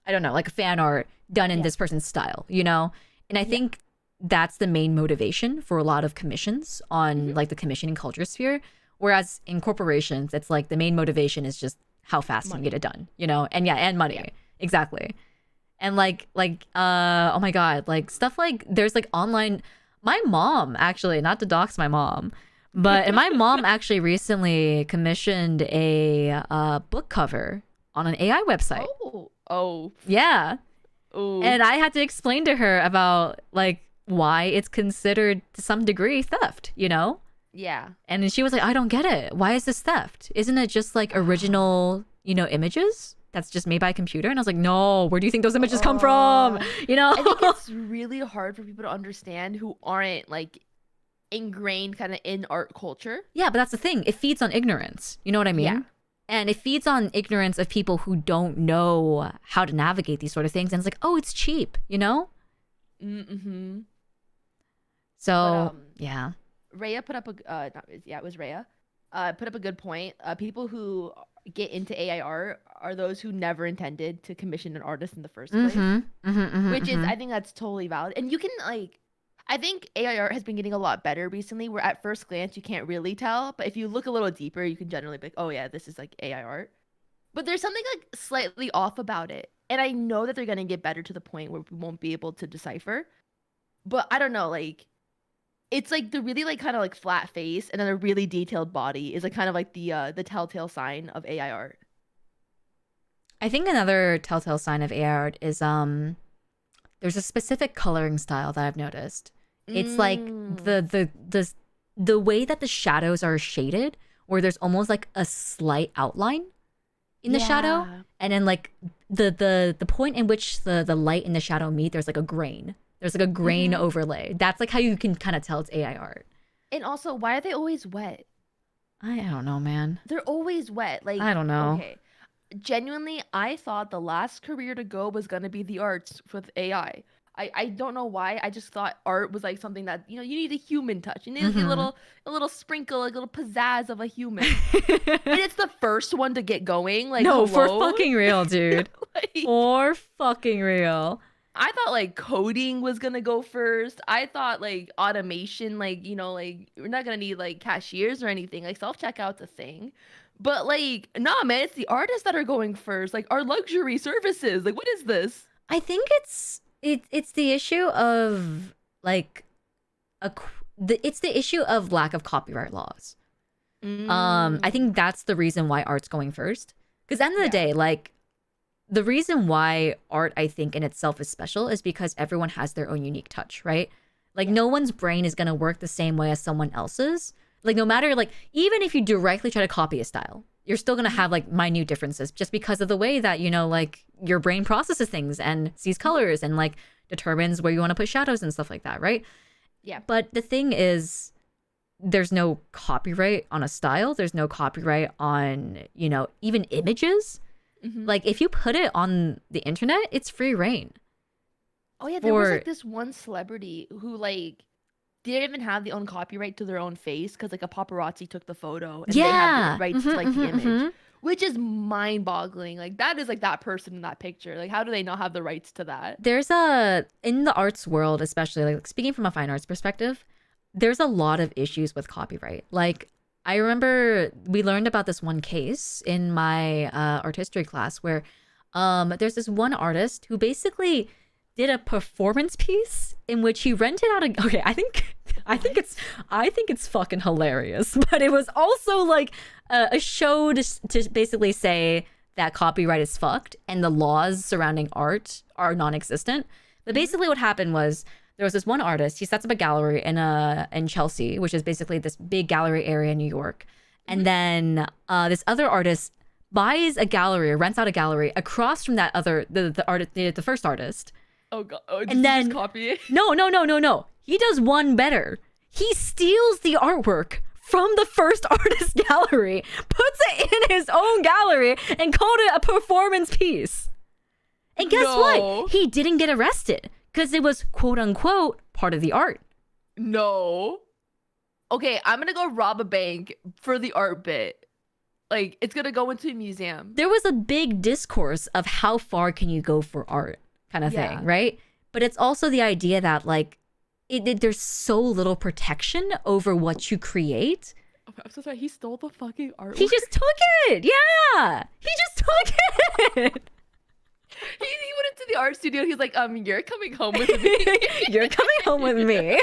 I don't know, like fan art done in Yeah. this person's style, you know? And I Yeah. think that's the main motivation for a lot of commissions on Hmm. like the commissioning culture sphere. Whereas in corporations, it's like the main motivation is just how fast you can get Money. it done, you know? And yeah, and Yeah. money. Exactly. And oh my God, like stuff like there's like online my mom actually, not to dox my mom, but my mom actually recently commissioned a book cover on an AI website. Oh. Oh. Yeah. Oh. And I had to explain to her about like why it's considered to some degree theft, you know? Yeah. And then she was like, I don't get it. Why is this theft? Isn't it just like original, you know, images that's just made by a computer? And I was like, no, where do you think those images come from? Oh. You know? I think it's really hard for people to understand who aren't like ingrained kind of in art culture. Yeah, but that's the thing. It feeds on ignorance. You know what I Yeah. mean? And it feeds on ignorance of people who don't know how to navigate these sort of things. And it's like, oh, it's cheap, you know? Mm-hmm. But So, yeah. Rhea put up a not, yeah, it was Rhea. Put up a good point. People who get into AI art are those who never intended to commission an artist in the first place, Mm-hmm. Mm-hmm. Mm-hmm. which is Mm-hmm. I think that's totally valid. And you can like I think AI art has been getting a lot better recently where at first glance you can't really tell, but if you look a little deeper, you can generally be like, "Oh yeah, this is like AI art." But there's something like slightly off about it. And I know that they're going to get better to the point where we won't be able to decipher. But I don't know, like it's like the really like kind of like flat face and then a really detailed body is like kind of like the telltale sign of AI art. I think another telltale sign of AI art is there's a specific coloring style that I've noticed. It's like Mm. the way that the shadows are shaded, where there's almost like a slight outline in the shadow, Yeah. and then like the point in which the light and the shadow meet, there's like a grain. There's like a grain Hmm. overlay. That's like how you can kind of tell it's AI art. And also, why are they always wet? I don't know, man. They're always wet. I Like, don't know. okay. Genuinely, I thought the last career to go was gonna be the arts with AI. I don't know why. I just thought art was like something that you need a human touch. You need like, Mm-hmm. a little sprinkle, like a little pizzazz of a human. And it's the first one to get going. Like No, for hello, fucking real, dude. like For fucking real. I thought like coding was gonna go first. I thought like automation, like like we're not gonna need like cashiers or anything. Like self checkout's a thing. But like, nah, man, it's the artists that are going first. Like our luxury services. Like, what is this? I think it's the issue of like it's the issue of lack of copyright laws. I Mm, think that's the reason why art's going first. Because at the end of the yeah. day, like the reason why art I think in itself is special is because everyone has their own unique touch, right? Like Yeah. no one's brain is gonna work the same way as someone else's. Like no matter like even if you directly try to copy a style, you're still gonna Mhm, have like minute differences just because of the way that like your brain processes things and sees mhm. colors and like determines where you want to put shadows and stuff like that, right? Yeah. But the thing is, there's no copyright on a style. There's no copyright on even images. Hmm. Like if you put it on the internet, it's free reign. Oh yeah, there was For like this one celebrity who like didn't even have the own copyright to their own face because like a paparazzi took the photo and they have the yeah, rights hmm to like the hmm image, hmm which is mind-boggling. Like that is like that person in that picture. Like how do they not have the rights to that? there's a in the arts world, especially like speaking from a fine arts perspective, there's a lot of issues with copyright. Like I remember we learned about this one case in my art history class where there's this one artist who basically did a performance piece in which he rented out a okay, I think it's fucking hilarious, but it was also like a show to basically say that copyright is fucked and the laws surrounding art are non-existent. But basically what happened was there was this one artist, he sets up a gallery in Chelsea, which is basically this big gallery area in New York. And then this other artist buys a gallery or rents out a gallery across from that other the first artist. Oh god. Oh, and then just copy it? No. He does one better. He steals the artwork from the first artist gallery, puts it in his own gallery, and called it a performance piece. And guess what? He didn't get arrested because it was quote unquote part of the art. No. Okay, I'm gonna go rob a bank for the art bit. Like, it's gonna go into a museum. There was a big discourse of how far can you go for art kind of thing, right? But it's also the idea that like there's so little protection over what you create. Oh, I'm so sorry. He stole the fucking artwork. He just took it. Yeah. He just took it. He went into the art studio. He's like, you're coming home with me. You're coming home with me.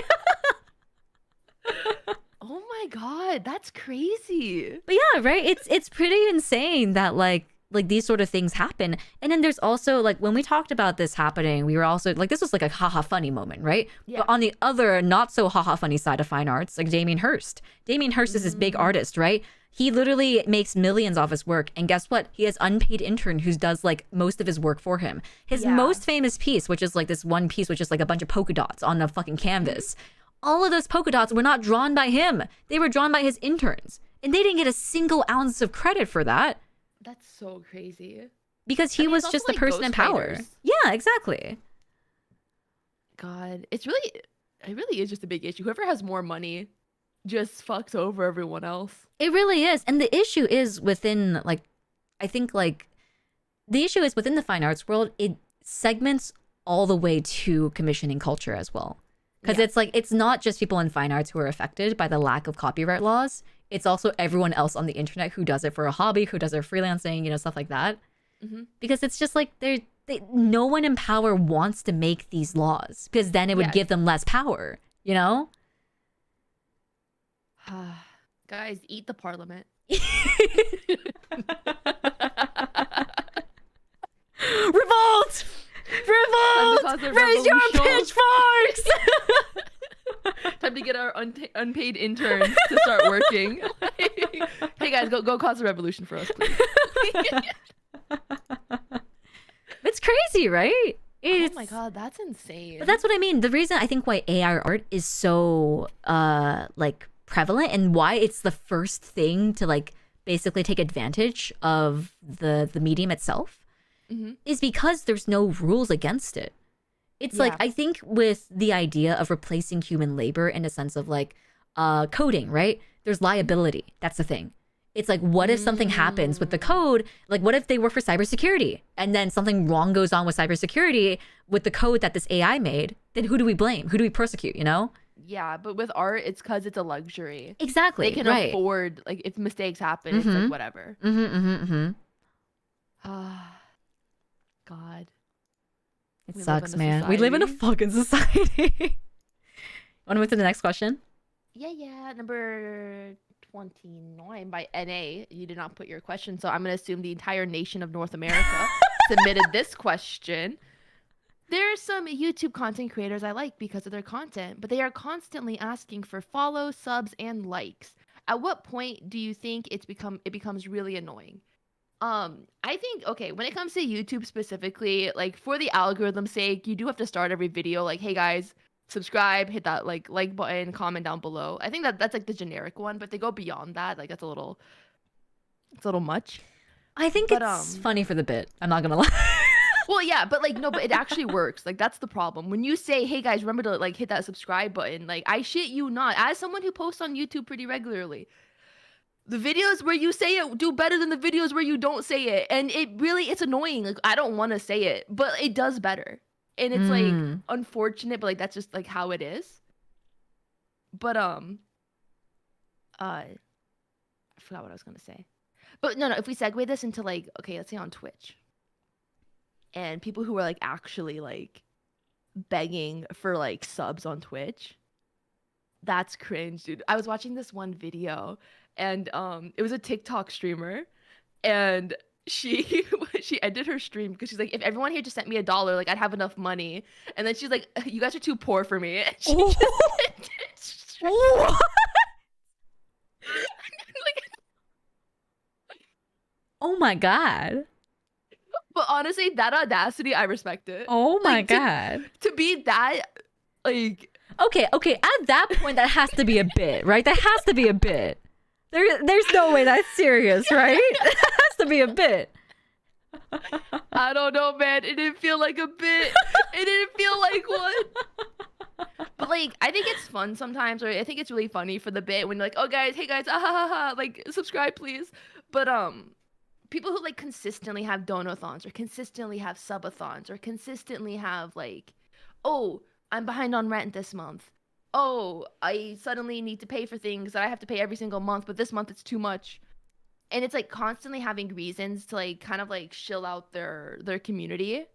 Oh my god, that's crazy. But yeah, right? It's pretty insane that like these sort of things happen. And then there's also like when we talked about this happening, we were also like this was like a haha funny moment, right? Yeah. But on the other not so haha funny side of fine arts, like Damien Hirst. Damien Hirst is this big artist, right? He literally makes millions off his work. And guess what? He has unpaid intern who does like most of his work for him. His most famous piece, which is like this one piece, which is like a bunch of polka dots on a fucking canvas. All of those polka dots were not drawn by him. They were drawn by his interns. And they didn't get a single ounce of credit for that. That's so crazy. Because he was just the person in power. Yeah, exactly. God, it really is just a big issue. Whoever has more money just fucks over everyone else. It really is. And the issue is within like, I think like, the issue is within the fine arts world, it segments all the way to commissioning culture as well. Because it's like, it's not just people in fine arts who are affected by the lack of copyright laws. It's also everyone else on the internet who does it for a hobby, who does it freelancing, you know, stuff like that. Because it's just like, no one in power wants to make these laws because then it would give them less power, you know? Guys, eat the parliament. Revolt! Revolt! Raise your pitchforks! Time to get our unpaid interns to start working. Hey guys, go cause a revolution for us, please. It's crazy, right? Oh my god, that's insane. But that's what I mean. The reason I think why AI art is so like prevalent and why it's the first thing to like basically take advantage of the medium itself is because there's no rules against it. It's like, I think with the idea of replacing human labor in a sense of like coding, right? There's liability. That's the thing. It's like, what if something happens with the code? Like, what if they work for cybersecurity and then something wrong goes on with cybersecurity with the code that this AI made? Then who do we blame? Who do we persecute, you know? Yeah, but with art, it's because it's a luxury. Exactly. They can afford, like, if mistakes happen, it's like whatever. God. It sucks, man. We live in a fucking society. Want to move to the next question? Yeah. Number 29 by NA. You did not put your question, so I'm going to assume the entire nation of North America submitted this question. There are some YouTube content creators I like because of their content, but they are constantly asking for follows, subs, and likes. At what point do you think it becomes really annoying? I think, okay, when it comes to YouTube specifically, like for the algorithm's sake, you do have to start every video like, hey guys, subscribe, hit that like button, comment down below. I think that's like the generic one, but if they go beyond that, like it's a little much. I think it's funny for the bit. I'm not gonna lie. Well, yeah, but like no, but it actually works. Like that's the problem. When you say, "Hey guys, remember to like hit that subscribe button," like I shit you not, as someone who posts on YouTube pretty regularly, the videos where you say it do better than the videos where you don't say it, and it's annoying. Like I don't want to say it, but it does better, and it's like unfortunate, but like that's just like how it is. But forgot what I was gonna say. But no, if we segue this into like, okay, let's say on Twitch, and people who are like actually like begging for like subs on Twitch, that's cringe, dude. I was watching this one video, and it was a TikTok streamer, and she she ended her stream because she's like, if everyone here just sent me $1, like I'd have enough money. And then she's like, you guys are too poor for me. And she just ended stream. Like, oh my God. but honestly, that audacity, I respect it. Oh my Like, God. To be that, like, Okay, at that point, that has to be a bit, right? That has to be a bit. There's no way that's serious, right? It has to be a bit. I don't know, man. It didn't feel like a bit. It didn't feel like one. But like, I think it's fun sometimes, or I think it's really funny for the bit when you're like, oh guys, hey guys, ah ha ha ha, like subscribe please. But people who like consistently have donathons or consistently have subathons or consistently have like, oh, I'm behind on rent this month. Oh, I suddenly need to pay for things that I have to pay every single month, but this month it's too much. And it's like constantly having reasons to like kind of like shill out their community.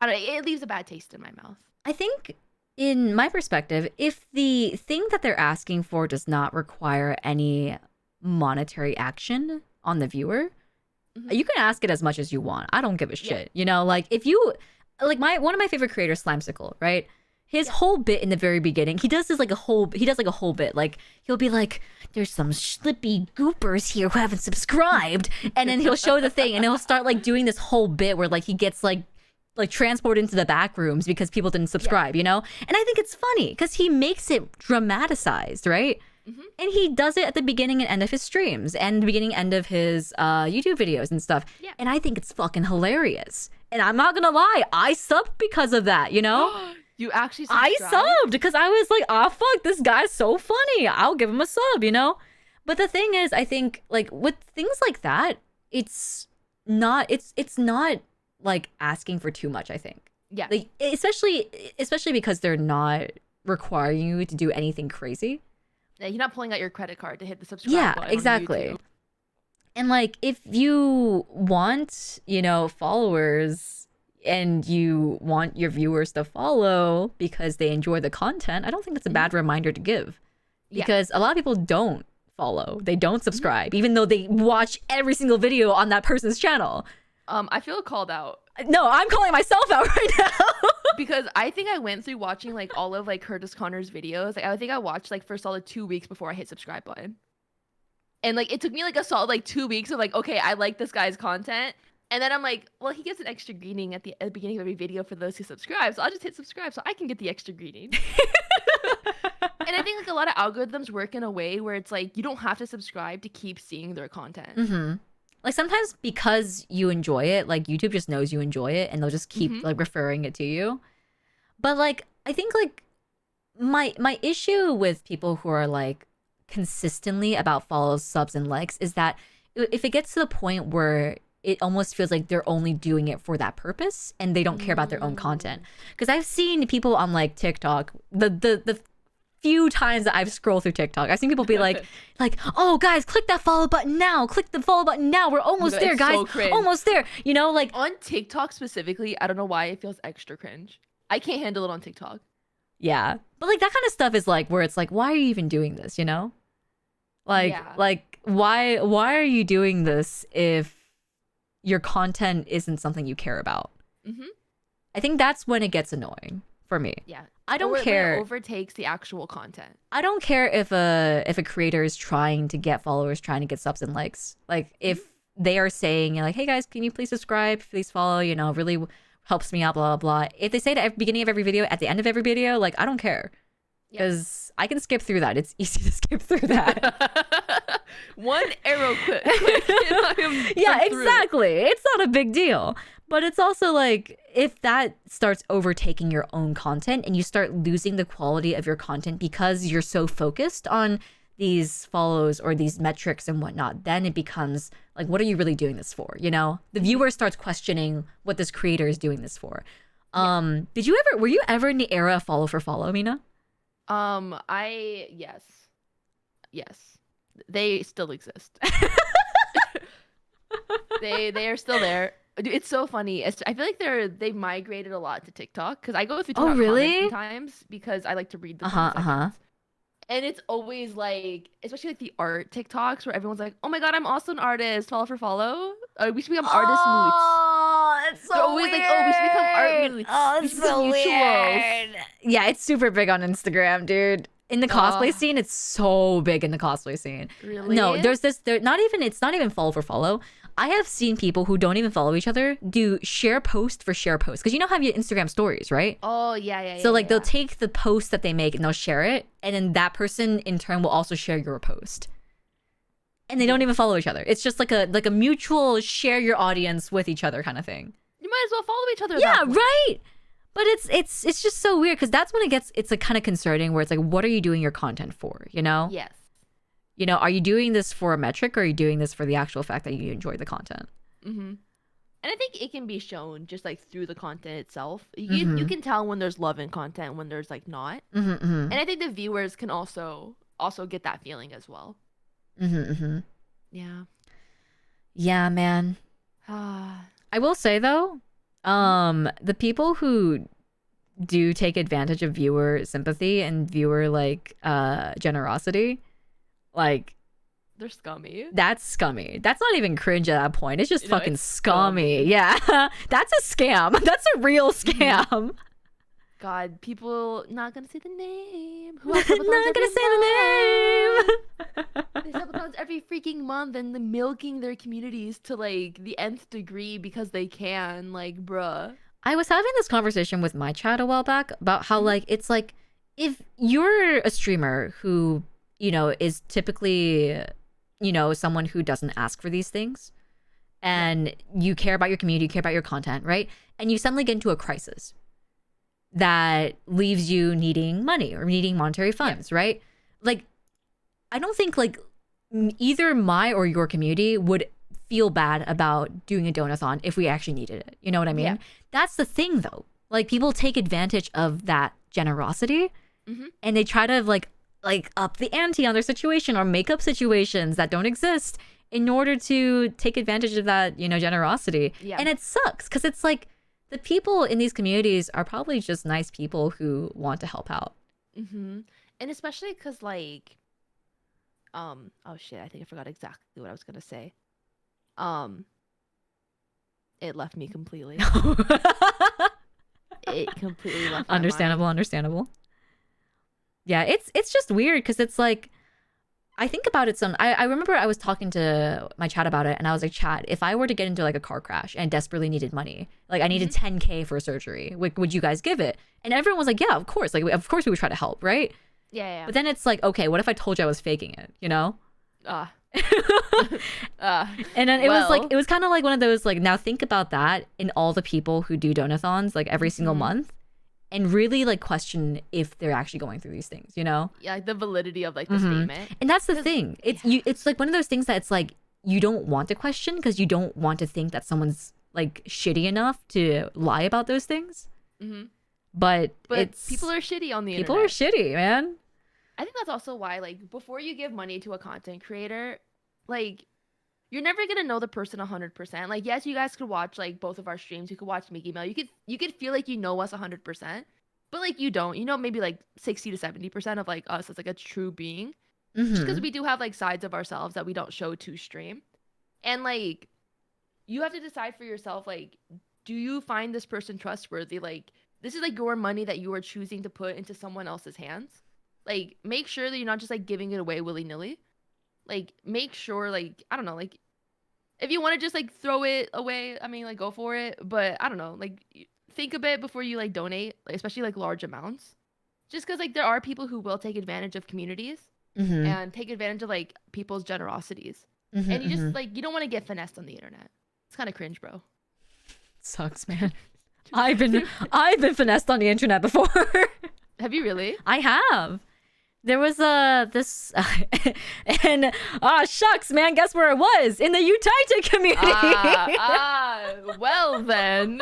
I don't know, it leaves a bad taste in my mouth. I think in my perspective, if the thing that they're asking for does not require any monetary action on the viewer, you can ask it as much as you want. I don't give a shit. You know, like if you like one of my favorite creators, Slimesicle, right? His whole bit in the very beginning, he does like a whole bit. Like he'll be like, there's some slippy goopers here who haven't subscribed. And then he'll show the thing and he'll start like doing this whole bit where like he gets like transported into the back rooms because people didn't subscribe, you know? And I think it's funny because he makes it dramatized, right? And he does it at the beginning and end of his streams and the beginning and end of his YouTube videos and stuff. And I think it's fucking hilarious. And I'm not gonna lie, I subbed because of that, you know? You actually subscribed? I subbed because I was like, oh fuck, this guy's so funny. I'll give him a sub, you know? But the thing is, I think like with things like that, it's not like asking for too much, I think. Yeah. Like especially because they're not requiring you to do anything crazy. Yeah, you're not pulling out your credit card to hit the subscribe button. Yeah, exactly. And like if you want, you know, followers and you want your viewers to follow because they enjoy the content, I don't think that's a bad reminder to give. Because a lot of people don't follow. They don't subscribe, even though they watch every single video on that person's channel. I feel called out. No, I'm calling myself out right now. Because I think I went through watching like all of like Curtis Connor's videos. Like I think I watched like for a solid 2 weeks before I hit subscribe button. And like it took me like a solid like 2 weeks of like, okay, I like this guy's content. And then I'm like, well, he gets an extra greeting at the beginning of every video for those who subscribe. So I'll just hit subscribe so I can get the extra greeting. And I think like a lot of algorithms work in a way where it's like you don't have to subscribe to keep seeing their content. Like sometimes because you enjoy it, like YouTube just knows you enjoy it and they'll just keep like referring it to you. But like I think like my issue with people who are like consistently about follows, subs, and likes is that if it gets to the point where it almost feels like they're only doing it for that purpose and they don't care about their own content. Because I've seen people on like TikTok, the few times that I've scrolled through TikTok, I've seen people be like, oh guys, click that follow button now. Click the follow button now. We're almost there, guys. So almost there. You know, like on TikTok specifically, I don't know why it feels extra cringe. I can't handle it on TikTok. Yeah. But like that kind of stuff is like where it's like, why are you even doing this, you know? Like why are you doing this if your content isn't something you care about? I think that's when it gets annoying for me. Yeah. I don't care. When it overtakes the actual content. I don't care if a creator is trying to get followers, trying to get subs and likes. Like if they are saying like, hey guys, can you please subscribe, please follow, you know, really helps me out, blah, blah, blah. If they say it at the beginning of every video, at the end of every video, like I don't care. Because I can skip through that. It's easy to skip through that. One arrow click. Yeah, exactly. It's not a big deal. But it's also like if that starts overtaking your own content and you start losing the quality of your content because you're so focused on these follows or these metrics and whatnot, then it becomes like, what are you really doing this for? You know, the viewer starts questioning what this creator is doing this for. Were you ever in the era of follow for follow, Mina? Yes. They still exist. They are still there. It's so funny. I feel like they migrated a lot to TikTok because I go through TikTok comments sometimes because I like to read the comments. And it's always like, especially like the art TikToks where everyone's like, "Oh my god, I'm also an artist. Follow for follow. We should become artist moots." Oh, it's so They're always weird. like, "Oh, we should become art moots. Oh, we it's should become so mutuals." weird. Yeah, it's super big on Instagram, dude. In the cosplay scene, it's so big in the cosplay scene. Really? No, it's not even follow for follow. I have seen people who don't even follow each other do share post for share post. Because you know how you have your Instagram stories, right? Oh, yeah. So like they'll take the post that they make and they'll share it. And then that person in turn will also share your post. And they don't even follow each other. It's just like a mutual share your audience with each other kind of thing. You might as well follow each other. Yeah, right. But it's just so weird because that's when it's like kind of concerning where it's like, what are you doing your content for? You know? Yes. You know, are you doing this for a metric or are you doing this for the actual fact that you enjoy the content? Mm-hmm. And I think it can be shown just like through the content itself. You can tell when there's love in content, when there's like not. And I think the viewers can also get that feeling as well. Yeah. Yeah, man. I will say though, the people who do take advantage of viewer sympathy and viewer like generosity, like they're scummy. That's scummy. That's not even cringe at that point. It's just fucking scummy. Yeah. That's a scam. That's a real scam. God, people not gonna say the name. Who not gonna say the name. They sabotage every freaking month and they're milking their communities to like the nth degree because they can. Like, bruh. I was having this conversation with my chat a while back about how like it's like if you're a streamer who, you know, is typically, you know, someone who doesn't ask for these things and you care about your community, you care about your content, right? And you suddenly get into a crisis that leaves you needing money or needing monetary funds, right? Like, I don't think like either my or your community would feel bad about doing a donathon if we actually needed it. You know what I mean? Yeah. That's the thing though. Like people take advantage of that generosity and they try to like up the ante on their situation or make up situations that don't exist in order to take advantage of that, you know, generosity. Yeah. And it sucks because it's like, the people in these communities are probably just nice people who want to help out. And especially because like, oh shit, I think I forgot exactly what I was gonna say. It left me completely. It completely left me. Understandable. Yeah, it's just weird because it's like, I think about it I remember I was talking to my chat about it and I was like, chat, if I were to get into like a car crash and desperately needed money, like I needed 10K for surgery, would you guys give it? And everyone was like, yeah, of course. Like, of course we would try to help, right? Yeah. But then it's like, okay, what if I told you I was faking it, you know? And then it was kind of like one of those, like, now think about that in all the people who do donathons, like every single month. And really like question if they're actually going through these things, you know? Yeah, like the validity of like the statement. And that's the thing. It's like one of those things that it's like you don't want to question because you don't want to think that someone's like shitty enough to lie about those things. But people are shitty on the internet. People are shitty, man. I think that's also why like before you give money to a content creator, like you're never gonna know the person 100%. Like, yes, you guys could watch like both of our streams. You could watch Migi Mail. You could feel like you know us 100%, but like you don't. You know, maybe like 60 to 70% of like us as like a true being, just because we do have like sides of ourselves that we don't show to stream. And like, you have to decide for yourself. Like, do you find this person trustworthy? Like, this is like your money that you are choosing to put into someone else's hands. Like, make sure that you're not just like giving it away willy nilly. Like, make sure like I don't know like. If you want to just like throw it away, I mean, like go for it. But I don't know, like think a bit before you like donate, like, especially like large amounts. Just because like there are people who will take advantage of communities and take advantage of like people's generosities, and you just like you don't want to get finessed on the internet. It's kind of cringe, bro. Sucks, man. I've been finessed on the internet before. Have you really? I have. There was this and shucks, man, guess where it was? In the Utaita community. Well then.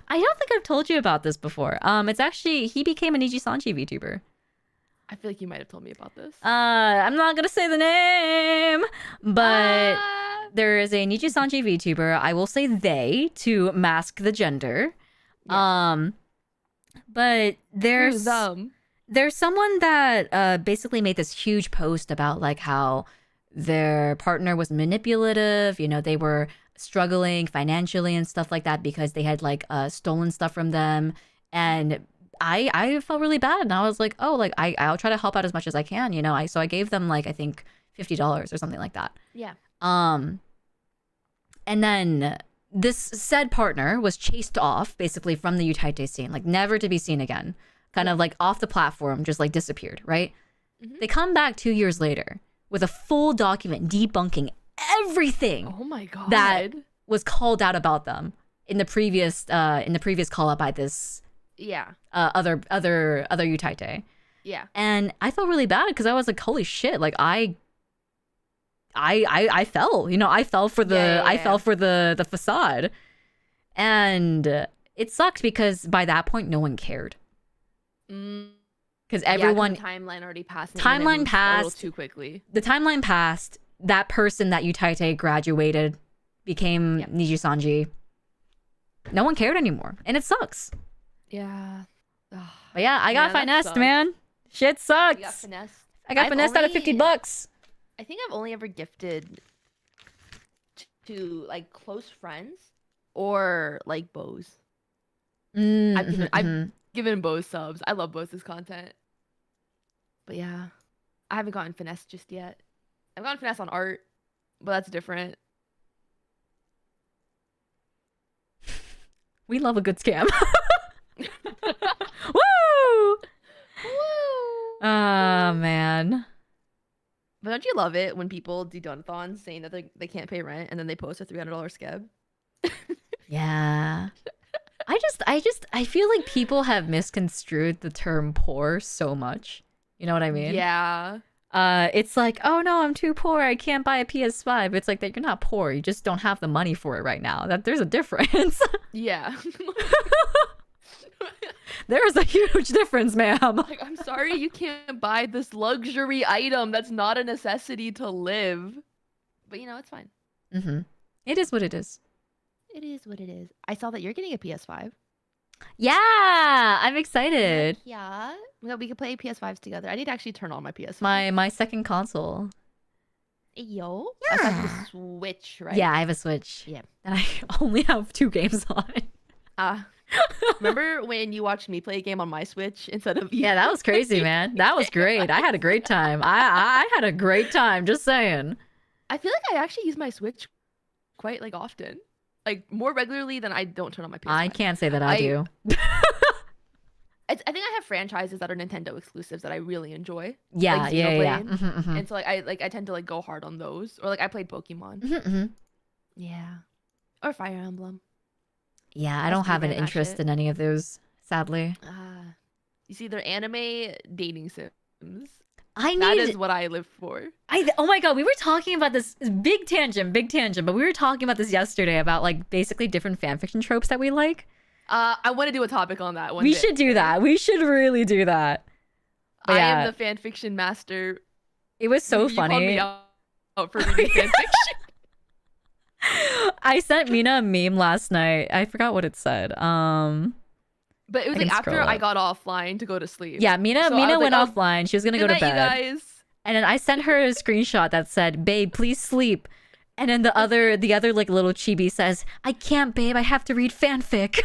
I don't think I've told you about this before. It's actually he became an Iji Sanchi VTuber. I feel like you might have told me about this. I'm not gonna say the name, but there is a Niji Sanji VTuber. I will say they to mask the gender. Yes. But there's someone that basically made this huge post about like how their partner was manipulative. You know, they were struggling financially and stuff like that because they had like stolen stuff from them. And I felt really bad, and I was like, oh, like I'll try to help out as much as I can, you know. So I gave them like I think $50 or something like that. Yeah. And then this said partner was chased off basically from the Utaite scene, like never to be seen again, kind of like off the platform, just like disappeared. Right. Mm-hmm. They come back 2 years later with a full document debunking everything. Oh my god. That was called out about them in the previous call out by this. Yeah. Other Utaite. Yeah. And I felt really bad because I was like, holy shit, like I fell, you know, I fell for the facade. And it sucked because by that point no one cared. Because everyone the timeline already passed. Timeline passed a little too quickly. The timeline passed. That person that Utaite graduated became Niji Sanji. No one cared anymore. And it sucks. Yeah. But yeah, I got finessed, man. Shit sucks. You got finessed. I got finessed out of $50. I think I've only ever gifted to like close friends or like Bose. I've given Bose subs. I love Bose's content. But yeah, I haven't gotten finessed just yet. I've gotten finessed on art, but that's different. We love a good scam. Woo! Woo! Oh, man. But don't you love it when people do donathons saying that they can't pay rent and then they post a $300 scab? Yeah. I feel like people have misconstrued the term poor so much. You know what I mean? Yeah. It's like, oh no, I'm too poor. I can't buy a PS5. It's like that you're not poor. You just don't have the money for it right now. That there's a difference. Yeah. There's a huge difference, ma'am. Like, I'm sorry you can't buy this luxury item that's not a necessity to live. But you know, it's fine. Mm-hmm. It is what it is. It is what it is. I saw that you're getting a PS5. Yeah, I'm excited. Yeah. Well, we could play PS5s together. I need to actually turn on my PS5. My second console. Yo. Yeah. I have a Switch, right? Yeah, I have a Switch. Yeah. And I only have 2 games on it. Remember when you watched me play a game on my Switch instead of you? Yeah, that was crazy, man. That was great. I had a great time. I had a great time, just saying. I feel like I actually use my Switch quite like often. Like more regularly than I don't turn on my PS5. I can't say that I do. I think I have franchises that are Nintendo exclusives that I really enjoy. Yeah, like yeah. And so I tend to like go hard on those. Or like I played Pokemon. Yeah. Or Fire Emblem. Yeah, I don't have an interest in any of those, sadly. You see, they're anime dating sims. That is what I live for. Oh my god, we were talking about this big tangent, but we were talking about this yesterday about like basically different fanfiction tropes that we like. I want to do a topic on that one. We should do that. We should really do that. But I am the fanfiction master. It was so funny. You called me out for reading fanfiction. I sent Mina a meme last night. I forgot what it said. But it was like after I got offline to go to sleep. Yeah, Mina went offline. She was gonna go to bed. You guys. And then I sent her a screenshot that said, "Babe, please sleep." And then the other like little chibi says, "I can't, babe. I have to read fanfic."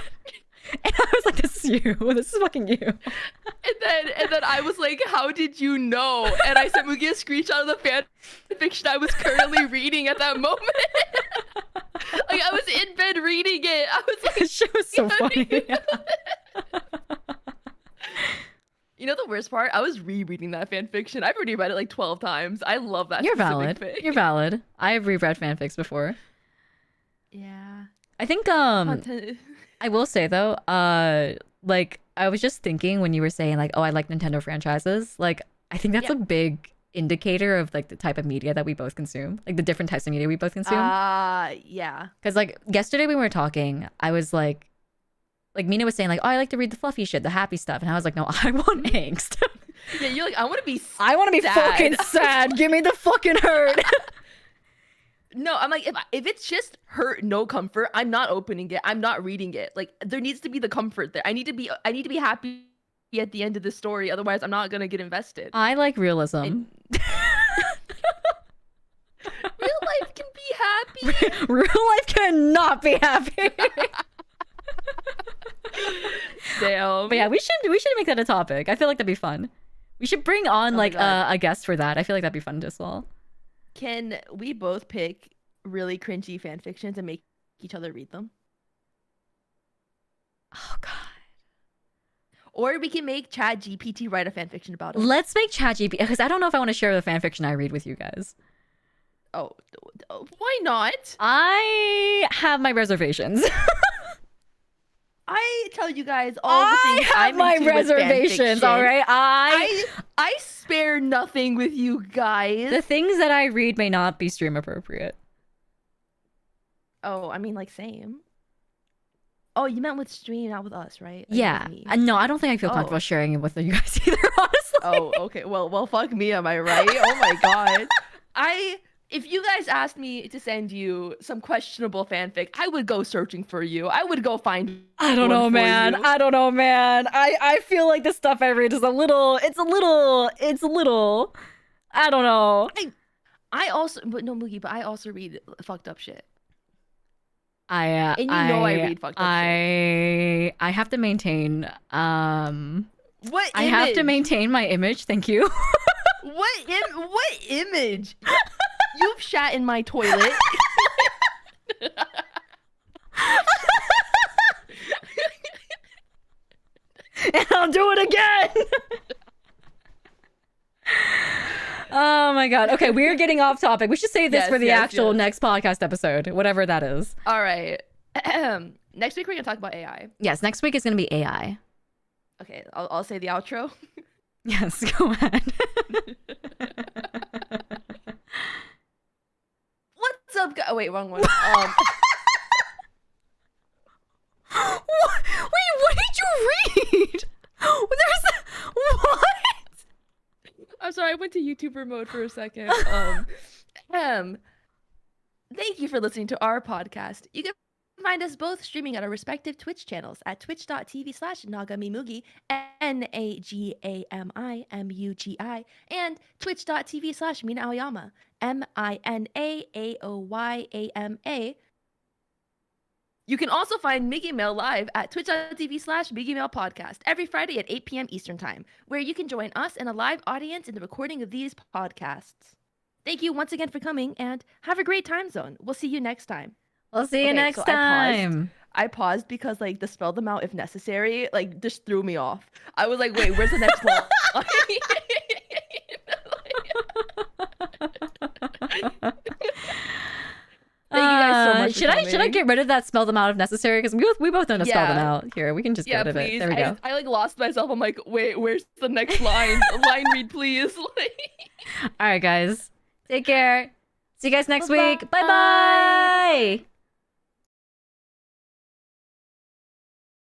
And I was like, "This is you. This is fucking you." And then I was like, "How did you know?" And I sent Mugi a screenshot of the fanfiction I was currently reading at that moment. Like I was in bed reading it. I was like, "This shit was so funny." You know the worst part? I was rereading that fanfiction. I've already read it like 12 times. I love that. You're valid. Fic. You're valid. I have reread fanfics before. Yeah. I think I will say though, like I was just thinking when you were saying like, oh, I like Nintendo franchises. Like I think that's a big indicator of like the type of media that we both consume, like the different types of media we both consume. Yeah. Because like yesterday when we were talking, I was like Mina was saying like, oh, I like to read the fluffy shit, the happy stuff, and I was like, no, I want angst. Yeah, you're like, I want to be sad. I want to be fucking sad. Give me the fucking hurt. No, I'm like, if it's just hurt, no comfort, I'm not opening it. I'm not reading it. Like, there needs to be the comfort there. I need to be happy at the end of the story. Otherwise, I'm not gonna get invested. I like realism. Real life can be happy. Real life cannot be happy. Damn. But yeah, we should make that a topic. I feel like that'd be fun. We should bring on like a guest for that. I feel like that'd be fun as well. Can we both pick really cringy fan fictions and make each other read them? Oh god. Or we can make ChatGPT write a fan fiction about it. Let's make ChatGPT, because I don't know if I want to share the fan fiction I read with you guys. Oh, why not? I have my reservations. I tell you guys all the things I have my reservations, all right? I spare nothing with you guys. The things that I read may not be stream appropriate. Oh, I mean, like, same. Oh, you meant with stream, not with us, right? Like, yeah. No, I don't think I feel comfortable sharing it with you guys either, honestly. Oh, okay. Well, fuck me, am I right? Oh my god. If you guys asked me to send you some questionable fanfic, I would go searching for you. I would go find. I don't know, man. I feel like the stuff I read is a little. I don't know. I also, but no, Mugi, but I also read fucked up shit. I read fucked up shit. I have to maintain. What image? I have to maintain my image. Thank you. What image? You've shat in my toilet. And I'll do it again. Oh my god. Okay, we're getting off topic. We should save this for the actual next podcast episode, whatever that is. All right. Next week we're gonna talk about AI. Yes, next week is gonna be AI. Okay, I'll say the outro. Yes, go ahead. What's up, guys? Oh, wait, wrong one. Wait, what did you read? What? I'm sorry, I went to YouTuber mode for a second. Thank you for listening to our podcast. You can find us both streaming at our respective Twitch channels at twitch.tv/nagamimugi, NAGAMIMUGI, and twitch.tv/Mina Aoyama, MINAAOYAMA. You can also find Migi Mail live at twitch.tv/MigiMail podcast every Friday at 8 p.m. Eastern Time, where you can join us and a live audience in the recording of these podcasts. Thank you once again for coming, and have a great time zone. We'll see you next time. We'll see you next time. I paused because like the spell them out if necessary like just threw me off. I was like, wait, where's the next one? Thank you guys so much. Should I get rid of that spell them out if necessary? Because we both know to spell them out. Here, we can just get rid of it. There we go. I like lost myself. I'm like, wait, where's the next line? Line read, please. All right, guys. Take care. See you guys next week. Bye-bye.